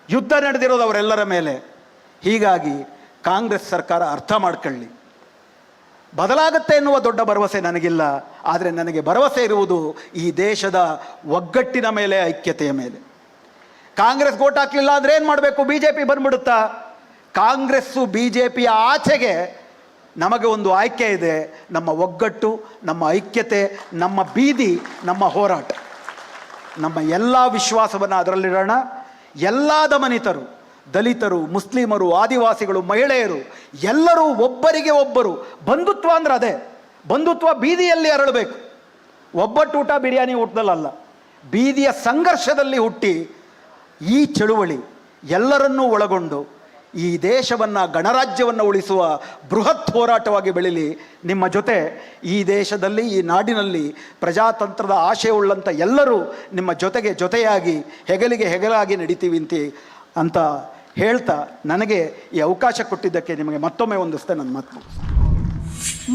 ಯುದ್ಧ ನಡೆದಿರೋದು ಅವರೆಲ್ಲರ ಮೇಲೆ. ಹೀಗಾಗಿ ಕಾಂಗ್ರೆಸ್ ಸರ್ಕಾರ ಅರ್ಥ ಮಾಡ್ಕೊಳ್ಳಿ. ಬದಲಾಗುತ್ತೆ ಎನ್ನುವ ದೊಡ್ಡ ಭರವಸೆ ನನಗಿಲ್ಲ, ಆದರೆ ನನಗೆ ಭರವಸೆ ಇರುವುದು ಈ ದೇಶದ ಒಗ್ಗಟ್ಟಿನ ಮೇಲೆ, ಐಕ್ಯತೆಯ ಮೇಲೆ. ಕಾಂಗ್ರೆಸ್ ಓಟ್ ಹಾಕಲಿಲ್ಲ ಅಂದರೆ ಏನು ಮಾಡಬೇಕು? BJP ಬಂದ್ಬಿಡುತ್ತಾ? ಕಾಂಗ್ರೆಸ್ಸು BJPಯ ಆಚೆಗೆ ನಮಗೆ ಒಂದು ಆಯ್ಕೆ ಇದೆ. ನಮ್ಮ ಒಗ್ಗಟ್ಟು, ನಮ್ಮ ಐಕ್ಯತೆ, ನಮ್ಮ ಬೀದಿ, ನಮ್ಮ ಹೋರಾಟ. ನಮ್ಮ ಎಲ್ಲ ವಿಶ್ವಾಸವನ್ನು ಅದರಲ್ಲಿಡೋಣ. ಎಲ್ಲ ದಮನಿತರು, ದಲಿತರು, ಮುಸ್ಲಿಮರು, ಆದಿವಾಸಿಗಳು, ಮಹಿಳೆಯರು ಎಲ್ಲರೂ ಒಬ್ಬರಿಗೆ ಒಬ್ಬರು, ಬಂಧುತ್ವ ಅಂದ್ರೆ ಅದೇ. ಬಂಧುತ್ವ ಬೀದಿಯಲ್ಲಿ ಅರಳಬೇಕು. ಒಬ್ಬಟ್ಟು ಊಟ ಬಿರಿಯಾನಿ ಊಟದಲ್ಲ, ಬೀದಿಯ ಸಂಘರ್ಷದಲ್ಲಿ ಹುಟ್ಟಿ ಈ ಚಳುವಳಿ ಎಲ್ಲರನ್ನೂ ಒಳಗೊಂಡು ಈ ದೇಶವನ್ನು ಗಣರಾಜ್ಯವನ್ನು ಉಳಿಸುವ ಬೃಹತ್ ಹೋರಾಟವಾಗಿ ಬೆಳೀಲಿ. ನಿಮ್ಮ ಜೊತೆ ಈ ದೇಶದಲ್ಲಿ, ಈ ನಾಡಿನಲ್ಲಿ ಪ್ರಜಾತಂತ್ರದ ಆಶಯವುಳ್ಳಂಥ ಎಲ್ಲರೂ ನಿಮ್ಮ ಜೊತೆಯಾಗಿ ಹೆಗಲಿಗೆ ಹೆಗಲಾಗಿ ನಡೀತೀವಿ ಅಂತ ಹೇಳ್ತಾ ನನಗೆ ಈ ಅವಕಾಶ ಕೊಟ್ಟಿದ್ದಕ್ಕೆ ನಿಮಗೆ ಮತ್ತೊಮ್ಮೆ ಒಂದಿಸ್ತೆ ನನ್ನ ಮಾತು.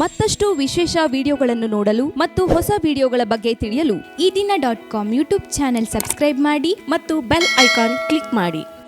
ಮತ್ತಷ್ಟು ವಿಶೇಷ ವಿಡಿಯೋಗಳನ್ನು ನೋಡಲು ಮತ್ತು ಹೊಸ ವಿಡಿಯೋಗಳ ಬಗ್ಗೆ ತಿಳಿಯಲು ಈ ದಿನ .com ಯೂಟ್ಯೂಬ್ ಚಾನೆಲ್ ಸಬ್ಸ್ಕ್ರೈಬ್ ಮಾಡಿ ಮತ್ತು ಬೆಲ್ ಐಕಾನ್ ಕ್ಲಿಕ್ ಮಾಡಿ.